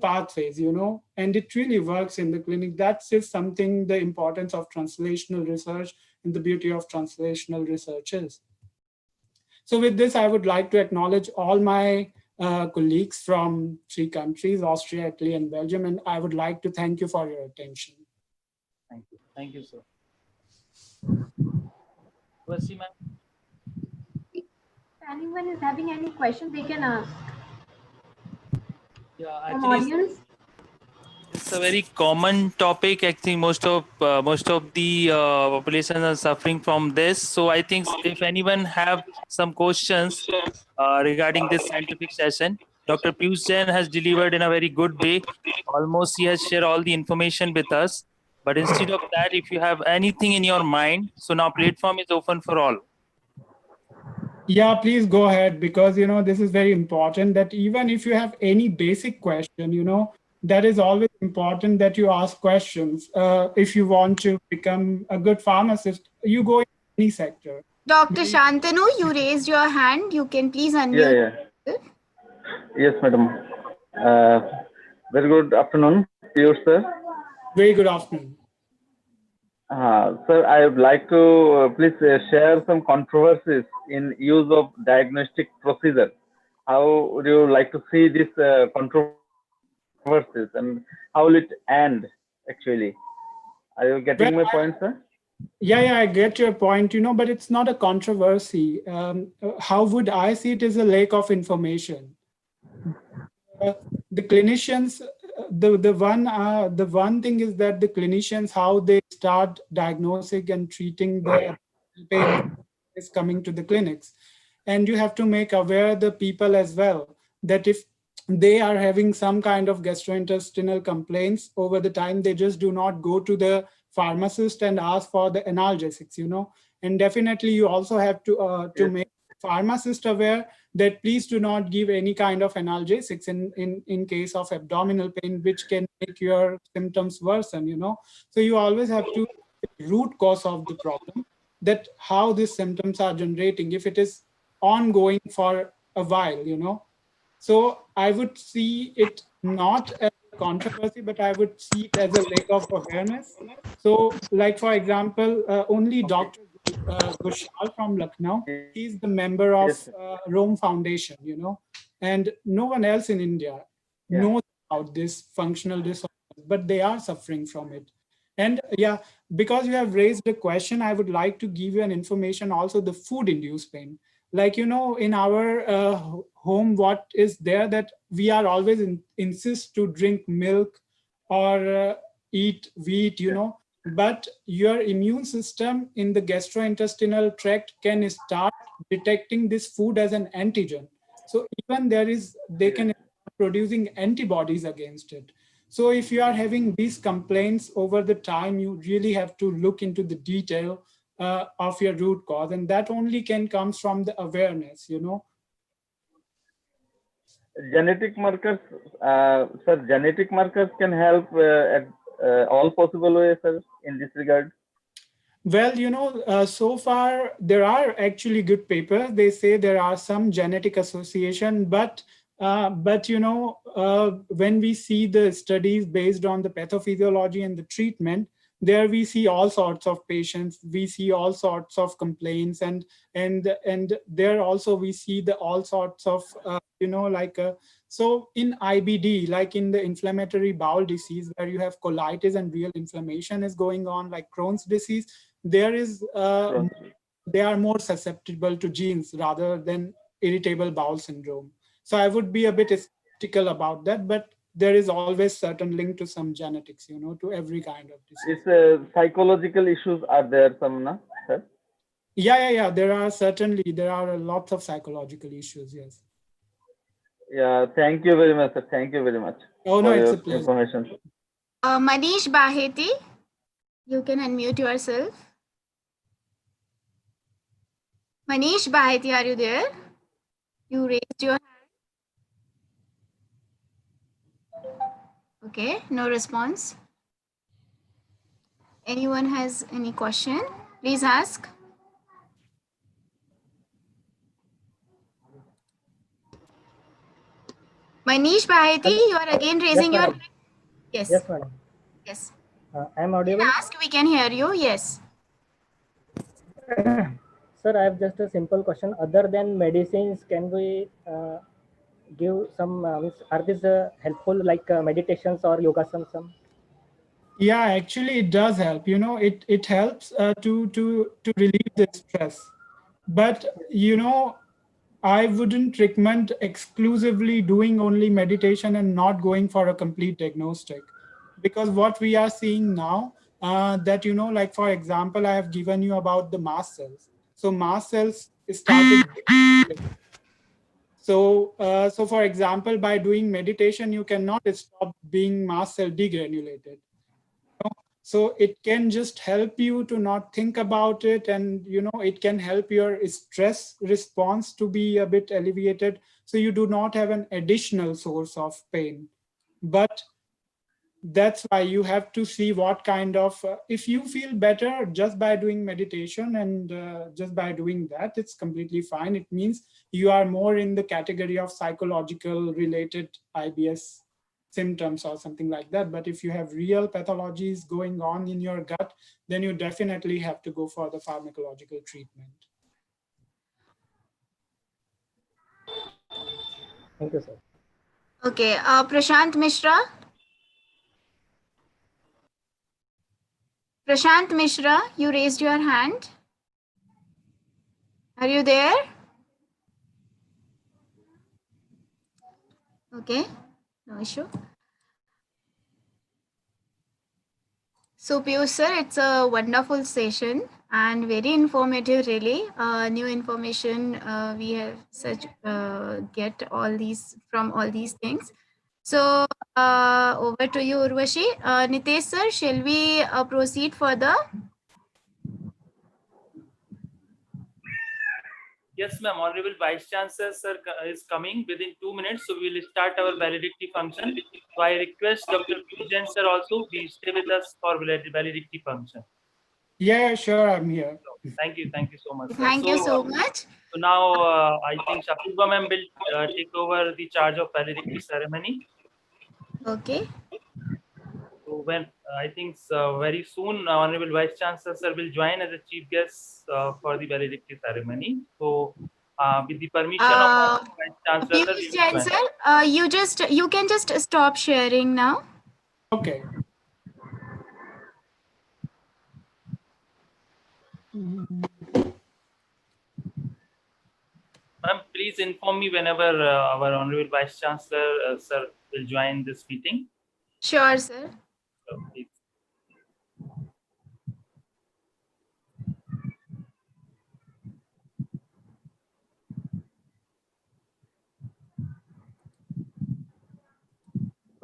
pathways, you know, and it really works in the clinic. That's just something, the importance of translational research and the beauty of translational research is. So with this, I would like to acknowledge all my colleagues from 3 countries, Austria, Italy, and Belgium, and I would like to thank you for your attention. Thank you, sir. Vasi ma'am. If anyone is having any questions, they can ask. Yeah, From actually, audience. it's a very common topic. I think most of the population are suffering from this. So I think if anyone have some questions regarding this scientific session, Dr. Piyush Jain has delivered in a very good way. Almost he has shared all the information with us. But instead of that, if you have anything in your mind, so now platform is open for all. Yeah, please go ahead, because this is very important, that even if you have any basic question, that is always important that you ask questions. If you want to become a good pharmacist, you go in any sector. Dr. Shantanu, you raised your hand. You can please unmute. Yeah. Yes, madam. Very good afternoon, Piyush sir. Very good afternoon. Sir, I would like to please share some controversies in use of diagnostic procedure. How would you like to see this controversies, and how will it end actually? Are you getting my point, sir? Yeah, I get your point, but it's not a controversy. How would I see it as a lack of information? The clinicians, the one thing is that the clinicians, how they start diagnosing and treating the pain is coming to the clinics. And you have to make aware the people as well, that if they are having some kind of gastrointestinal complaints over the time, they just do not go to the pharmacist and ask for the analgesics, and definitely you also have to make pharmacist aware that please do not give any kind of analgesics in case of abdominal pain, which can make your symptoms worsen, So you always have to root cause of the problem, that how these symptoms are generating, if it is ongoing for a while, So I would see it not as a controversy, but I would see it as a lack of awareness. So like, for example, only Dr. Ghoshal from Lucknow, he's the member of Rome Foundation, and no one else in India knows about this functional disorder, but they are suffering from it. And yeah, because you have raised a question, I would like to give you an information also, the food-induced pain. Like, in our home, what is there, that we are always insist to drink milk or eat wheat, but your immune system in the gastrointestinal tract can start detecting this food as an antigen. So even they can start producing antibodies against it. So if you are having these complaints over the time, you really have to look into the detail of your root cause, and that only can come from the awareness, Genetic markers, sir, genetic markers can help at all possible ways, sir, in this regard. Well, so far there are actually good papers. They say there are some genetic association, but when we see the studies based on the pathophysiology and the treatment, there we see all sorts of patients, we see all sorts of complaints, and there also we see the all sorts of so in IBD, like in the inflammatory bowel disease, where you have colitis and real inflammation is going on, like Crohn's disease, there is they are more susceptible to genes rather than irritable bowel syndrome. So I would be a bit skeptical about that, but there is always certain link to some genetics, to every kind of disease. It's psychological issues are there, some, sir? Yeah. There are lots of psychological issues. Yes. Yeah. Thank you very much, sir. Thank you very much. Oh no, it's a for pleasure. information. Manish Baheti, you can unmute yourself. Manish Baheti, are you there? You raised your hand. Okay, no response. Anyone has any question? Please ask. Manish Baheti, you are again raising your hand. Yes. Yes, madam. Yes. I am audible. Ask, we can hear you. Yes. Sir, I have just a simple question. Other than medicines, can we give some, are these helpful like meditations or yoga some? Yeah, actually it does help. You know, it helps to relieve the stress. But you know, I wouldn't recommend exclusively doing only meditation and not going for a complete diagnostic, because what we are seeing now, that, you know, like for example, I have given you about the mast cells. So mast cells started. So for example, by doing meditation, you cannot stop being mast cell degranulated. So it can just help you to not think about it, and you know, it can help your stress response to be a bit alleviated, so you do not have an additional source of pain. But that's why you have to see what kind of, if you feel better just by doing meditation and just by doing that, it's completely fine. It means you are more in the category of psychological related IBS symptoms or something like that. But if you have real pathologies going on in your gut, then you definitely have to go for the pharmacological treatment. Thank you, sir. Okay, Prashant Mishra. Prashant Mishra, you raised your hand. Are you there? Okay, no issue. So Piyush sir, it's a wonderful session and very informative really. New information we have such get all these from all these things. So over to you Urvashi. Nitesh sir, shall we proceed further? Yes, ma'am. Honorable Vice Chancellor sir is coming within 2 minutes, so we will start our validity function. So I request Dr. Pujan sir also be stay with us for validity function. Yeah, sure, I'm here. Thank you so much, sir. Thank you so much. So now I think Shapurva ma'am will take over the charge of validity ceremony. Okay. So when I think very soon, Honorable Vice Chancellor sir will join as a chief guest for the validity ceremony. So with the permission of Vice Chancellor sir, Piyush we will Jain join. sir, you can just stop sharing now. Okay. Ma'am, please inform me whenever our Honorable Vice Chancellor sir will join this meeting. Sure, sir. So, please.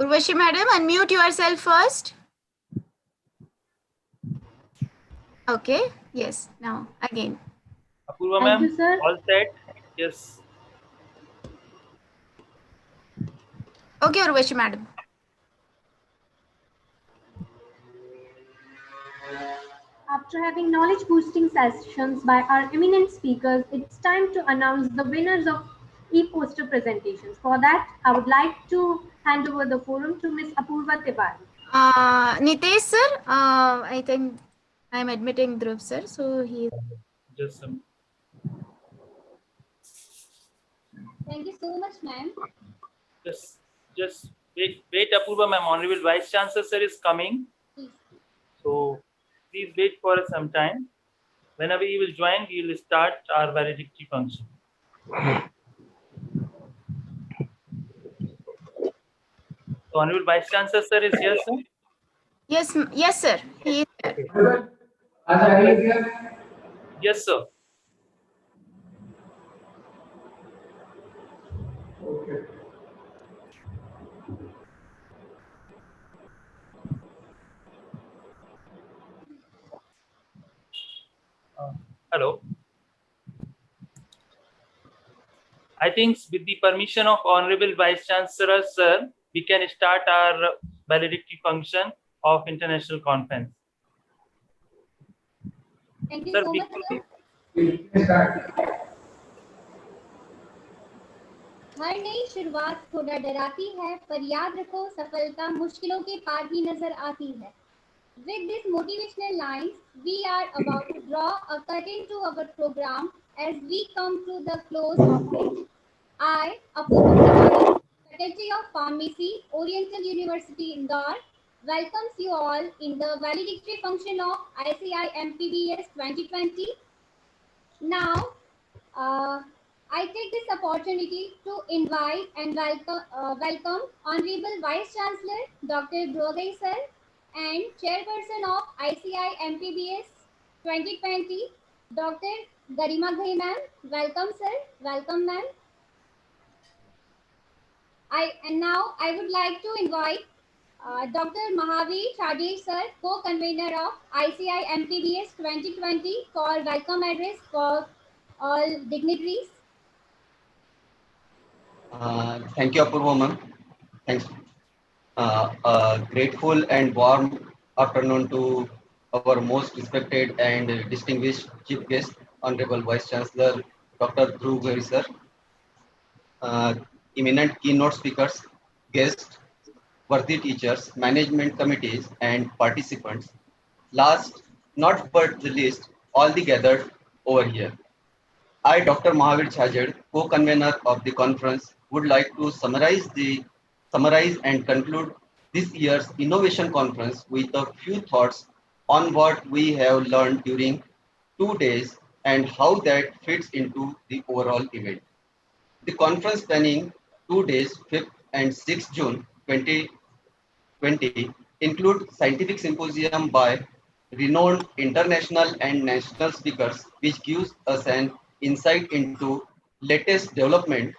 Urvashi madam, unmute yourself first. Okay. Yes. Now again. Apurva Thank ma'am, you, sir. all set? Yes. Okay, Urvashi madam. After having knowledge boosting sessions by our eminent speakers, it's time to announce the winners of e-poster presentations. For that, I would like to hand over the forum to Ms. Apurva Tiwari. Nitesh sir, I think I'm admitting Dhruv sir, so he. Just some. Thank you so much, ma'am. Just wait, Apurva ma'am. Honorable Vice Chancellor sir is coming. So please wait for some time. Whenever he will join, we will start our validity function. So Honorable Vice Chancellor sir is here, sir? Yes, sir. He is there. Yes, sir. Okay. Hello. I think with the permission of Honorable Vice Chancellor sir, we can start our validity function of international conference. Thank you Sir, so much, sir. हर नई शुरुआत थोड़ा डराती है, पर याद रखो सफलता मुश्किलों के पार ही नजर आती है. With these motivational lines, we are about to draw a curtain to our program as we come to the close of it. I, Apurva Tiwari, Faculty of Pharmacy, Oriental University, Indore, welcomes you all in the valedictory function of ICIMPBS 2020. Now, I take this opportunity to invite and welcome Honorable Vice Chancellor Dr. Brogai Sir and Chairperson of ICI MPBS 2020, Dr. Garima Ghai Ma'am. Welcome, sir. Welcome, ma'am. Now I would like to invite Dr. Mahavir Chadri Sir, co-convener of ICI MPBS 2020, for welcome address for all dignitaries. Thank you, Apurva ma'am. Thanks. Grateful and warm afternoon to our most respected and distinguished chief guest, Honorable Vice Chancellor Dr. Dhruv Ghai sir, eminent keynote speakers, guests, worthy teachers, management committees, and participants. Last, not but the least, all the gathered over here. I, Dr. Mahavir Chhajed, co-convener of the conference, would like to summarize and conclude this year's innovation conference with a few thoughts on what we have learned during 2 days and how that fits into the overall event. The conference spanning 2 days, 5th and 6th June 2020, include scientific symposium by renowned international and national speakers, which gives us an insight into latest development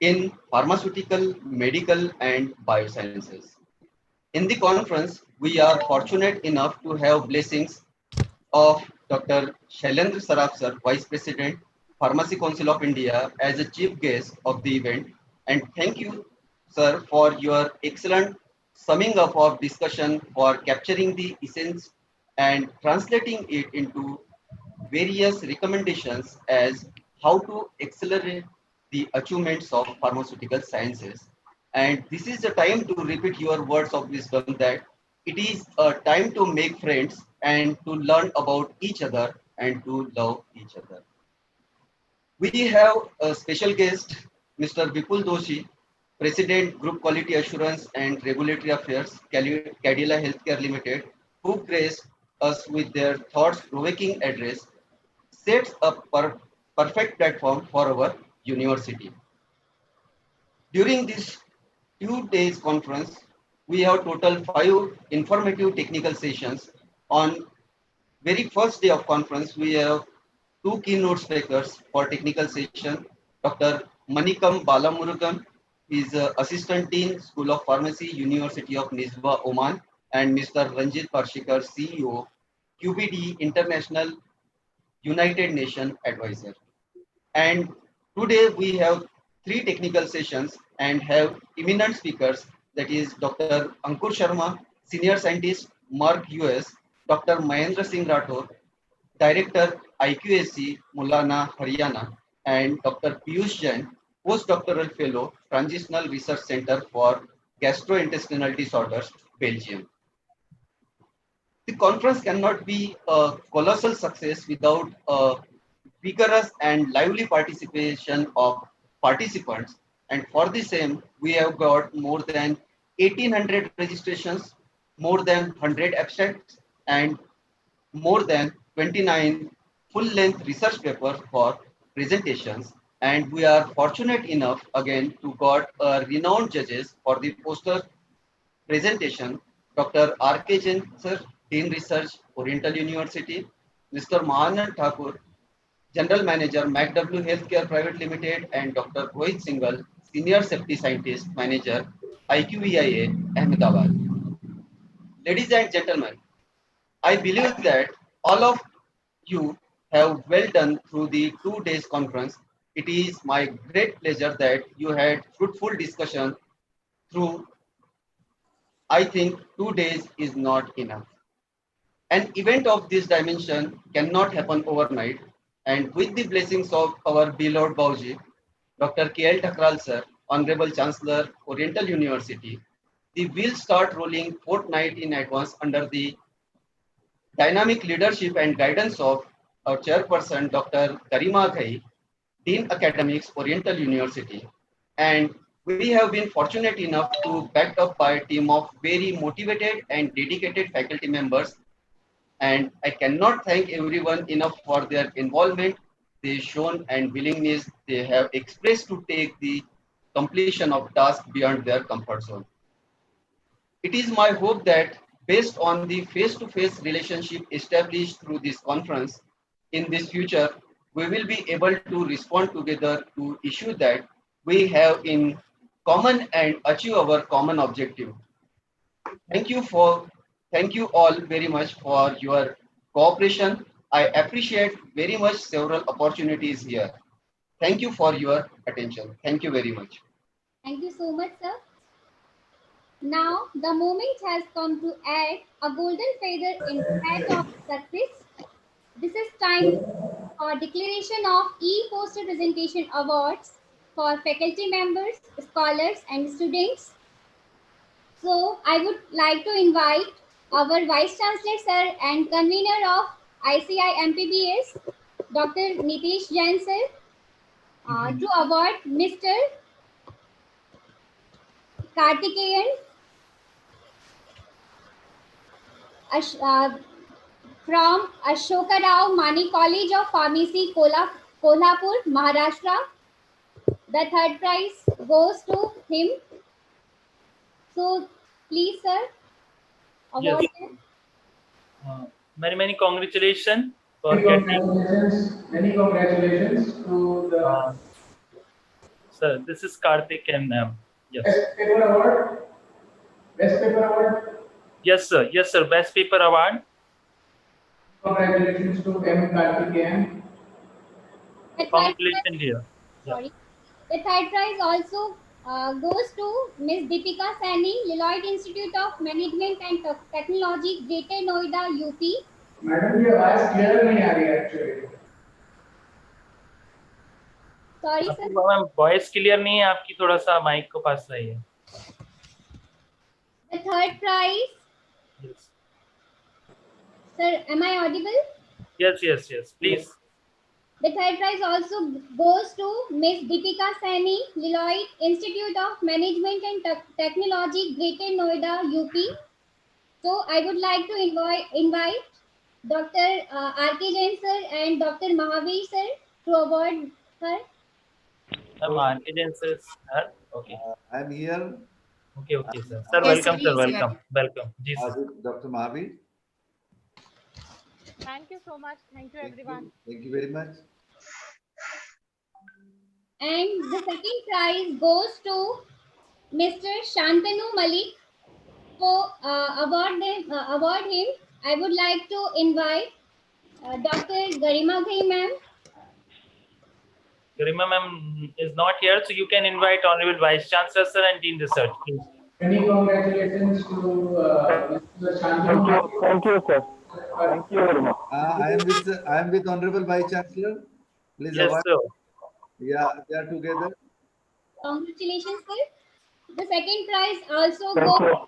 in pharmaceutical, medical, and biosciences. In the conference, we are fortunate enough to have blessings of Dr. Shailendra Saraf sir, Vice President, Pharmacy Council of India, as a chief guest of the event. And thank you, sir, for your excellent summing up of discussion, for capturing the essence and translating it into various recommendations as how to accelerate the achievements of pharmaceutical sciences. And this is a time to repeat your words of wisdom that it is a time to make friends and to learn about each other and to love each other. We have a special guest, Mr. Vipul Doshi, President, Group Quality Assurance and Regulatory Affairs, Cadila Healthcare Limited, who graced us with their thoughts-provoking address, sets a perfect platform for our university. During this 2 days conference, we have total 5 informative technical sessions. On very first day of conference, we have 2 keynote speakers for technical session. Dr. Manikam Balamurugan is Assistant Dean, School of Pharmacy, University of Nizwa, Oman, and Mr. Ranjit Parshikar, CEO, QBD International United Nations Advisor. And today we have 3 technical sessions and have eminent speakers, that is Dr. Ankur Sharma, Senior Scientist, Merck US, Dr. Mahendra Singh Rathore, Director, IQAC, Mulana, Haryana, and Dr. Piyush Jain, Postdoctoral Fellow, Transitional Research Center for Gastrointestinal Disorders, Belgium. The conference cannot be a colossal success without a vigorous and lively participation of participants. And for the same, we have got more than 1800 registrations, more than 100 abstracts, and more than 29 full-length research papers for presentations. And we are fortunate enough again to got renowned judges for the poster presentation, Dr. R.K. Jain, sir, Dean Research, Oriental University, Mr. Mahanand Thakur, General Manager, MacW Healthcare Private Limited, and Dr. Rohit Singhal, Senior Safety Scientist Manager, IQVIA, Ahmedabad. Ladies and gentlemen, I believe that all of you have well done through the 2 days conference. It is my great pleasure that you had fruitful discussion through. I think 2 days is not enough. An event of this dimension cannot happen overnight, and with the blessings of our beloved Bauji, Dr. K.L. Thakral sir, Honorable Chancellor, Oriental University, the wheels start rolling fortnight in advance under the dynamic leadership and guidance of our chairperson, Dr. Garima Ghai, Dean Academics, Oriental University. And we have been fortunate enough to backed up by a team of very motivated and dedicated faculty members. And I cannot thank everyone enough for their involvement they shown and willingness they have expressed to take the completion of tasks beyond their comfort zone. It is my hope that based on the face-to-face relationship established through this conference, in this future, we will be able to respond together to issues that we have in common and achieve our common objective. Thank you all very much for your cooperation. I appreciate very much several opportunities here. Thank you for your attention. Thank you very much. Thank you so much, sir. Now, the moment has come to add a golden feather in the hat of success. This is time for declaration of e-poster presentation awards for faculty members, scholars, and students. So, I would like to invite our Vice Chancellor, sir, and convener of Icipmbs, Dr. Nitish Jain, sir, to award Mr. Kartikeyan from Ashoka Rao Mani College of Pharmacy, Kolhapur, Maharashtra. The third prize goes to him. So, please, sir, award him. Many congratulations for Many congratulations to the sir. This is Karthik and ma'am. Yes. Best paper award. Best paper award. Yes, sir. Yes, sir. Best paper award. Congratulations to M. Karthikeyan. Congratulations here. Sorry. The third prize also goes to Ms. Deepika Saini, Lloyd Institute of Management and Technology, Greater Noida, UP. Madam, your voice clear नहीं आ रही है actually. Sorry, sir. Ma'am voice clear नहीं है आपकी, थोड़ा सा mic को पास लाइए. The third prize. Yes. Sir, am I audible? Yes, please. The third prize also goes to Ms. Deepika Saini, Lloyd Institute of Management and Technology, Greater Noida, UP. So I would like to invite Dr. R.K. Jain sir and Dr. Mahavir sir to award her. R.K. Jain sir, okay. I am here. Okay, sir. Sir, welcome, sir. Welcome. Ji, sir. Dr. Mahavir. Thank you so much. Thank you, everyone. Thank you very much. And the second prize goes to Mr. Shantanu Malik. For award him, I would like to invite Dr. Garima Ghai ma'am. Garima ma'am is not here, so you can invite Honorable Vice Chancellor sir and Dean Research, please. Many congratulations to Mr. Shantanu. Thank you, sir. Thank you very much. I am with Honorable Vice Chancellor. Please yes, award. sir. Yeah, they are together. Congratulations, sir. The second prize also goes to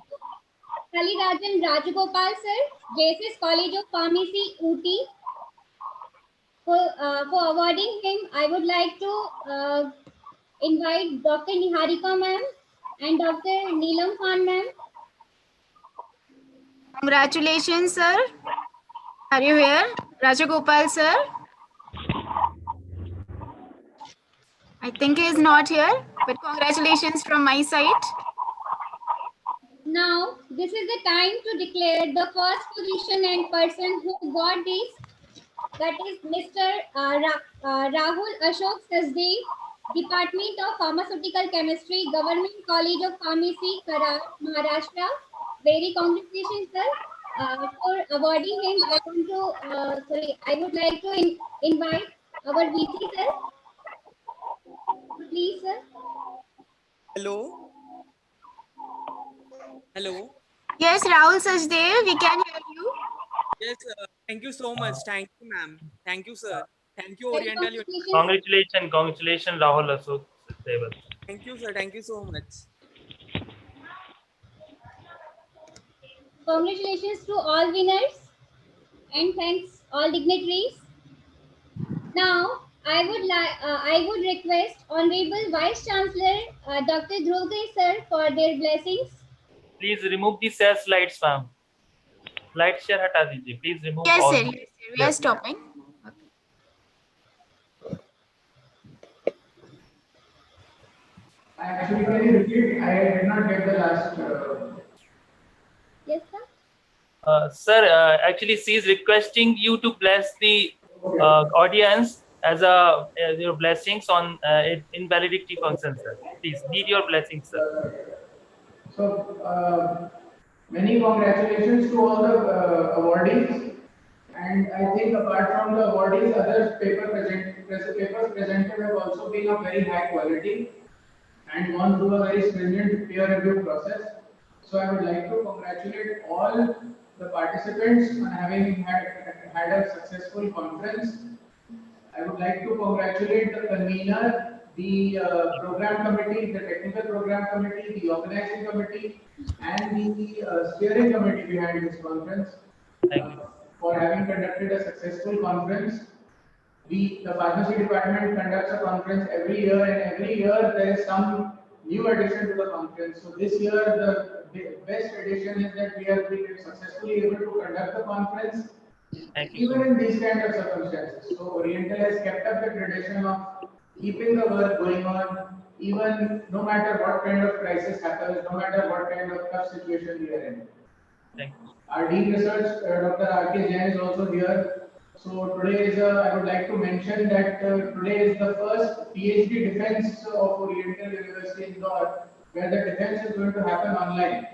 Kalirajan Rajagopal, sir, JSS College of Pharmacy, UT. For awarding him, I would like to invite Dr. Niharika ma'am and Dr. Neelam Khan ma'am. Congratulations, sir. Are you here? Rajagopal, sir. I think he is not here, but congratulations from my side. Now, this is the time to declare the first position and person who got this. That is Mr. Rahul Ashok Sasdev, Department of Pharmaceutical Chemistry, Government College of Pharmacy, Karar, Maharashtra. Very congratulations, sir. For awarding him, I would like to invite our VC, sir. Please, sir. Hello. Yes, Rahul Sachdev, we can hear you. Yes, thank you so much. Thank you, ma'am. Thank you, sir. Thank you, Oriental. Congratulations, Rahul Ashok. Thank you, sir. Thank you so much. Congratulations to all winners and thanks all dignitaries. Now, I would request Honorable Vice Chancellor Dr. Dhruv sir for their blessings. Please remove the share slides, ma'am. Slide share हटा दीजिए. Please remove Yes, all. sir. Yes, sir. We are stopping. Actually, can you repeat? I did not get the last. Yes, sir. Sir, actually, she is requesting you to bless the audience as your blessings on invalidity function, sir. Please need your blessings, sir. So, many congratulations to all the awardees. And I think apart from the awardees, other papers presented have also been of very high quality and gone through a very stringent peer review process. So I would like to congratulate all the participants on having had a successful conference. I would like to congratulate the convener, the program committee, the technical program committee, the organizing committee, and the steering committee behind this conference for having conducted a successful conference. The pharmacy department conducts a conference every year, and every year there is some new addition to the conference. So this year the best addition is that we have been successfully able to conduct the conference even in these kind of circumstances. So Oriental has kept up the tradition of keeping the work going on, even no matter what kind of crisis happens, no matter what kind of tough situation we are in. Thank you. Our Dean Research, Dr. R.K. Jain is also here. So today is, I would like to mention that today is the first PhD defense of Oriental University in Indore, where the defense is going to happen online.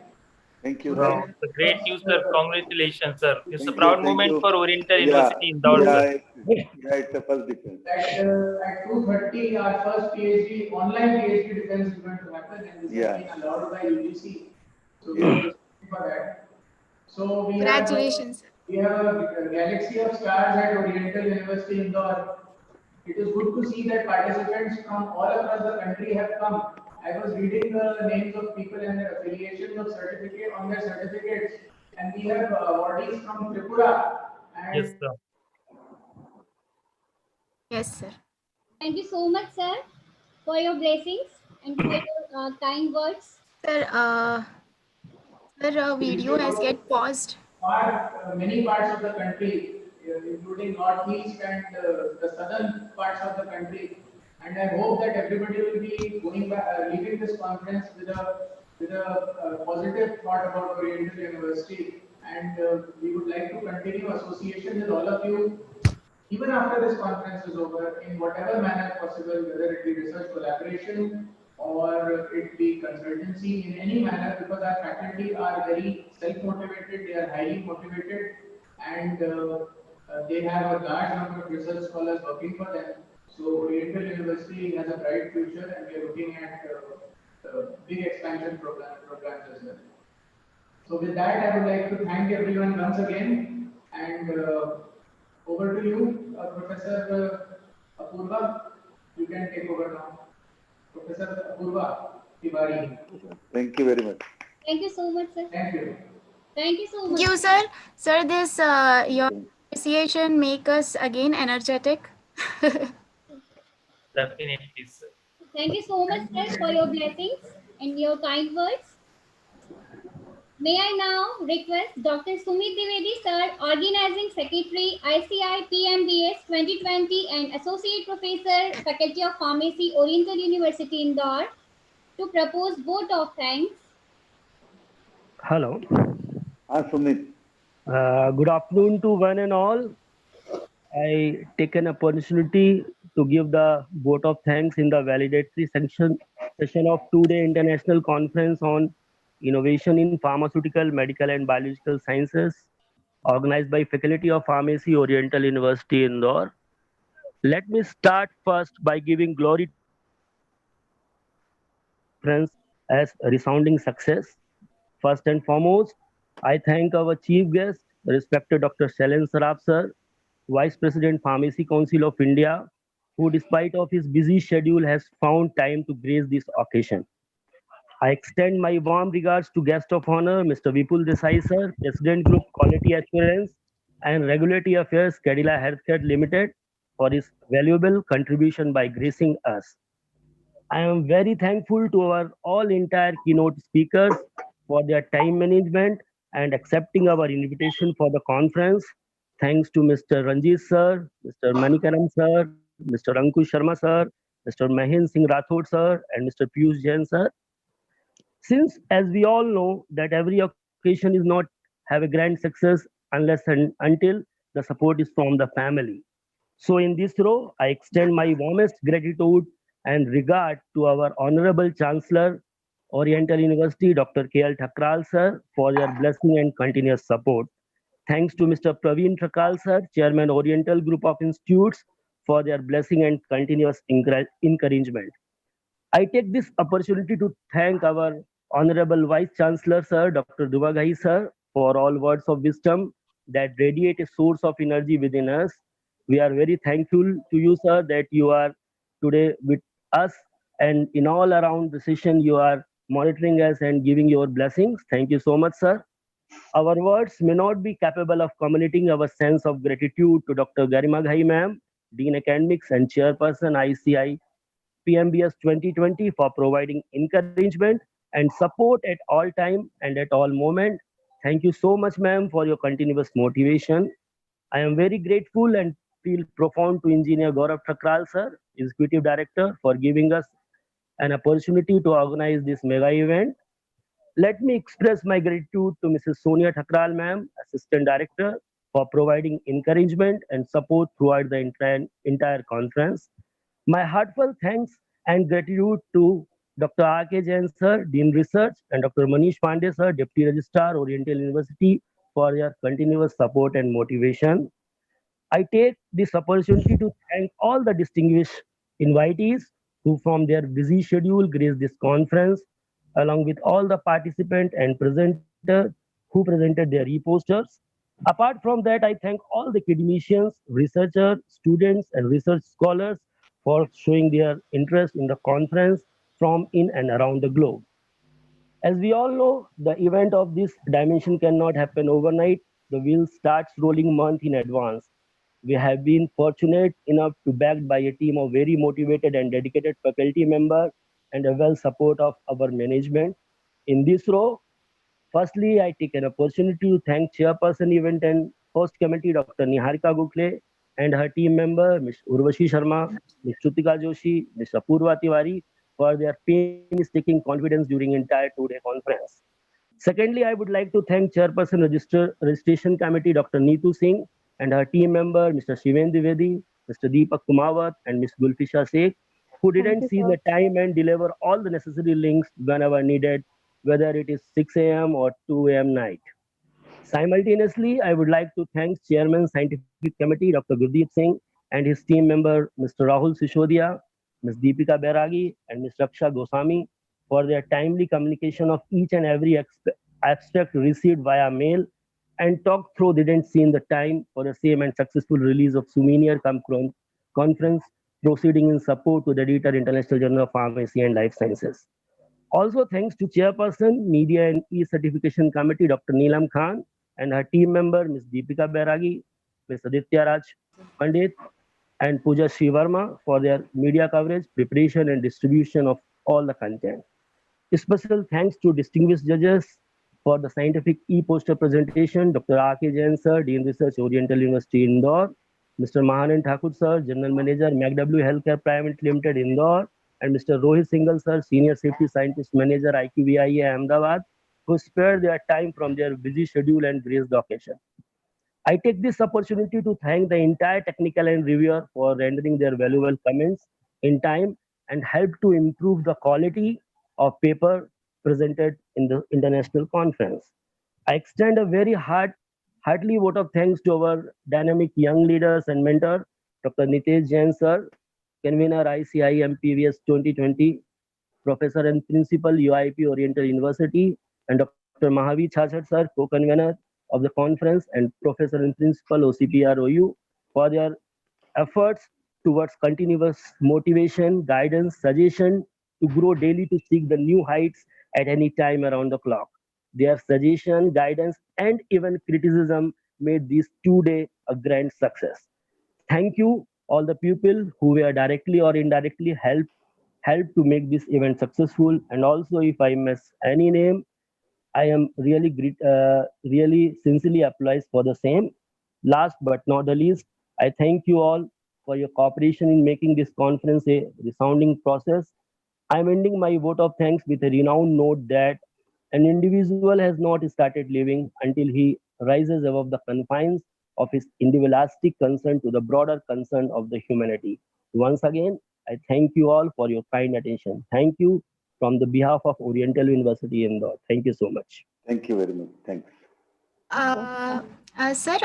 Thank you. Wow, it's a great news, sir. Congratulations, sir. It's a Thank proud you. Thank moment you. for Oriental Yeah, University Indore, yeah, sir. it's the first defense. At 2:30, our first PhD, online PhD defense is going to happen, and this has been allowed by UGC. So we are proceeding for that. So Congratulations. We have a galaxy of stars at Oriental University Indore. It is good to see that participants from all across the country have come. I was reading the names of people and their affiliations of certificate on their certificates, and we have awardees from Tripura. And yes, sir. Yes, sir. Thank you so much, sir, for your blessings and for your kind words. Sir, video has get paused. Many parts of the country, including northeast and the southern parts of the country, and I hope that everybody will be going back, leaving this conference with a positive thought about Oriental University, and we would like to continue association with all of you even after this conference is over, in whatever manner possible, whether it be research collaboration or it be consultancy in any manner, because our faculty are very self-motivated, they are highly motivated, and they have a large number of research scholars working for them. So Oriental University has a bright future, and we are looking at big expansion programs as well. So with that, I would like to thank everyone once again, and over to you, Professor Apurva. You can take over now. Professor Apurva Tiwari. Thank you very much. Thank you so much, sir. Thank you. Thank you so much. Thank you, sir. Sir, this your appreciation make us again energetic. Definitely, sir. Thank you so much, sir, for your blessings and your kind words. May I now request Dr. Sumit Dwivedi, sir, Organizing Secretary, Icipmbs 2020 and Associate Professor, Faculty of Pharmacy, Oriental University, Indore, to propose vote of thanks. Hello. Sumit. Good afternoon to one and all. I take an opportunity to give the vote of thanks in the validatory session of two-day international conference on innovation in pharmaceutical, medical, and biological sciences, organized by Faculty of Pharmacy, Oriental University, Indore. Let me start first by giving glory to friends as a resounding success. First and foremost, I thank our chief guest, respected Dr. Shailen Saraf sir, Vice President Pharmacy Council of India, who despite of his busy schedule has found time to grace this occasion. I extend my warm regards to guest of honor, Mr. Vipul Desai, sir, President Group Quality Assurance and Regulatory Affairs, Cadila Healthcare Limited, for his valuable contribution by gracing us. I am very thankful to our all entire keynote speakers for their time management and accepting our invitation for the conference. Thanks to Mr. Ranjit sir, Mr. Manikaram sir, Mr. Ankush Sharma sir, Mr. Mahin Singh Rathod sir, and Mr. Piyush Jain sir. Since, as we all know, that every occasion is not have a grand success unless and until the support is from the family. So in this row, I extend my warmest gratitude and regard to our Honorable Chancellor, Oriental University, Dr. K.L. Thakral sir, for their blessing and continuous support. Thanks to Mr. Praveen Thakral sir, Chairman, Oriental Group of Institutes, for their blessing and continuous encouragement. I take this opportunity to thank our Honorable Vice Chancellor Sir, Dr. Duvagai sir, for all words of wisdom that radiate a source of energy within us. We are very thankful to you, sir, that you are today with us and in all around the session you are monitoring us and giving your blessings. Thank you so much, sir. Our words may not be capable of communicating our sense of gratitude to Dr. Garima Ghai ma'am, Dean Academics and Chairperson ICI PMBS 2020 for providing encouragement and support at all time and at all moment. Thank you so much, ma'am, for your continuous motivation. I am very grateful and feel profound to Engineer Gaurav Thakral, sir, Executive Director, for giving us an opportunity to organize this mega event. Let me express my gratitude to Mrs. Sonia Thakral, ma'am, Assistant Director, for providing encouragement and support throughout the entire conference. My heartfelt thanks and gratitude to Dr. R.K. Jain sir, Dean Research, and Dr. Manish Pandey sir, Deputy Registrar, Oriental University, for their continuous support and motivation. I take this opportunity to thank all the distinguished invitees who, from their busy schedule, graced this conference, along with all the participants and presenters who presented their e-posters. Apart from that, I thank all the academicians, researchers, students, and research scholars for showing their interest in the conference from in and around the globe. As we all know, the event of this dimension cannot happen overnight. The wheel starts rolling month in advance. We have been fortunate enough to backed by a team of very motivated and dedicated faculty members and a well support of our management. In this row, firstly, I take an opportunity to thank Chairperson Event and Host Committee Dr. Niharika Gokhale and her team member Ms. Urvashi Sharma, Ms. Shrutika Joshi, Ms. Apurva Tiwari for their painstaking confidence during entire two-day conference. Secondly, I would like to thank Chairperson Registration Committee Dr. Neetu Singh and her team member Mr. Shiven Dwivedi, Mr. Deepak Kumawat and Ms. Gulfisha Sheikh, who didn't see the time and deliver all the necessary links whenever needed, whether it is 6 a.m. or 2 a.m. night. Simultaneously, I would like to thank Chairman Scientific Committee Dr. Gurdeep Singh and his team member Mr. Rahul Sishodia, Ms. Deepika Bairagi and Ms. Raksha Goswami for their timely communication of each and every abstract received via mail and talked through didn't see in the time for the same and successful release of souvenir conference proceeding in support to the editor International Journal of Pharmacy and Life Sciences. Also, thanks to Chairperson, Media and E-Certification Committee, Dr. Neelam Khan, and her team member, Ms. Deepika Bairagi, Ms. Aditya Raj Pandit, and Pooja Srivarma for their media coverage, preparation, and distribution of all the content. Special thanks to distinguished judges for the scientific e-poster presentation, Dr. R.K. Jain sir, Dean Research, Oriental University, Indore, Mr. Mahanand Thakur sir, General Manager, MacW Healthcare Private Limited, Indore, and Mr. Rohit Singhal sir, Senior Safety Scientist Manager, IQVIA, Ahmedabad, who spared their time from their busy schedule and graced the occasion. I take this opportunity to thank the entire technical and reviewer for rendering their valuable comments in time and help to improve the quality of paper presented in the international conference. I extend a very heartily vote of thanks to our dynamic young leaders and mentor, Dr. Nitesh Jain sir, convener ICI MPVS 2020, Professor and Principal UIP Oriental University, and Dr. Mahavi Chachar sir, co-convener of the conference, and Professor and Principal OCPROU for their efforts towards continuous motivation, guidance, suggestion to grow daily to seek the new heights at any time around the clock. Their suggestion, guidance, and even criticism made this 2 day a grand success. Thank you all the people who were directly or indirectly helped to make this event successful. And also, if I miss any name, I am really sincerely applies for the same. Last but not the least, I thank you all for your cooperation in making this conference a resounding process. I am ending my vote of thanks with a renowned note that an individual has not started living until he rises above the confines of his individualistic concern to the broader concern of the humanity. Once again, I thank you all for your kind attention. Thank you from the behalf of Oriental University Indore. Thank you so much. Thank you very much. Thanks. Sir,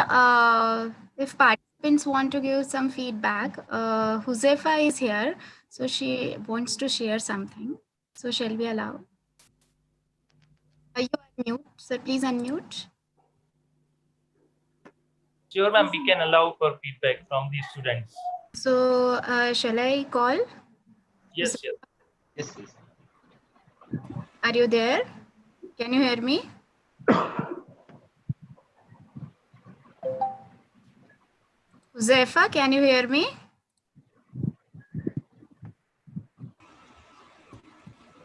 if participants want to give some feedback, Huzefa is here, so she wants to share something. So shall we allow? Are you unmute? Sir, please unmute. Sure, ma'am, we can allow for feedback from the students. So shall I call? Yes, yes. Yes, yes. Are you there? Can you hear me? Huzefa, can you hear me?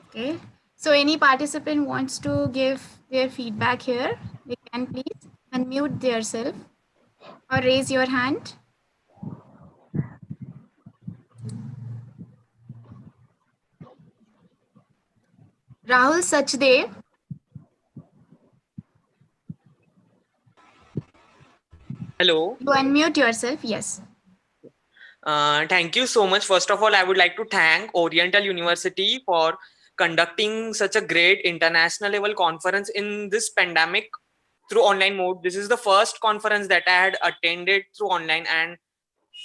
Okay. So any participant wants to give their feedback here, they can please unmute themselves or raise your hand. Rahul Sachdev. Hello. You unmute yourself, yes. Thank you so much. First of all, I would like to thank Oriental University for conducting such a great international level conference in this pandemic through online mode. This is the first conference that I had attended through online, and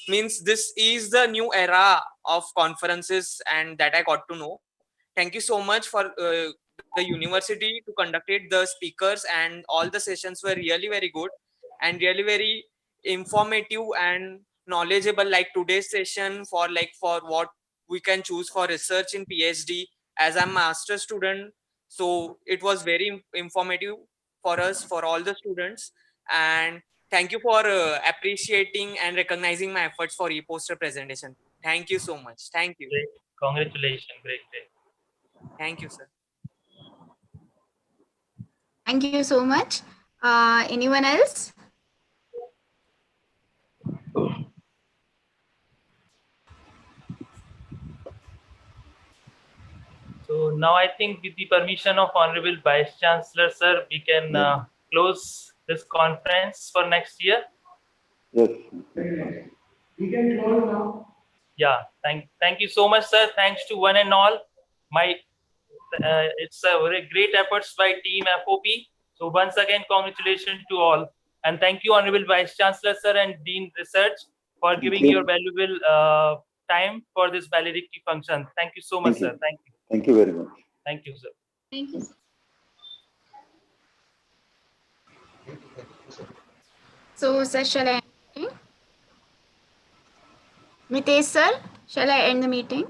means this is the new era of conferences and that I got to know. Thank you so much for the university to conduct it. The speakers and all the sessions were really very good and really very informative and knowledgeable, like today's session for what we can choose for research in PhD. As I'm a master student, so it was very informative for us, for all the students. And thank you for appreciating and recognizing my efforts for e-poster presentation. Thank you so much. Thank you. Great. Congratulations. Great. Thank you, sir. Thank you so much. Anyone else? So now I think with the permission of Honorable Vice Chancellor, sir, we can close this conference for next year. Yes. We can close now. Yeah, thank you so much, sir. Thanks to one and all. It's a very great efforts by team FOP. So once again, congratulations to all. And thank you, Honorable Vice Chancellor, sir, and Dean Research for giving your valuable time for this valedictory function. Thank you so much, sir. Thank you. Thank you very much. Thank you, sir. Thank you. So, sir, shall I end the meeting? Mitesh, sir, shall I end the meeting?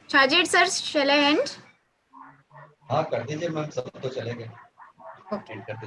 Shajid, sir, shall I end? हाँ कर दीजिए ma'am, सब तो चले गए. End कर दीजिए.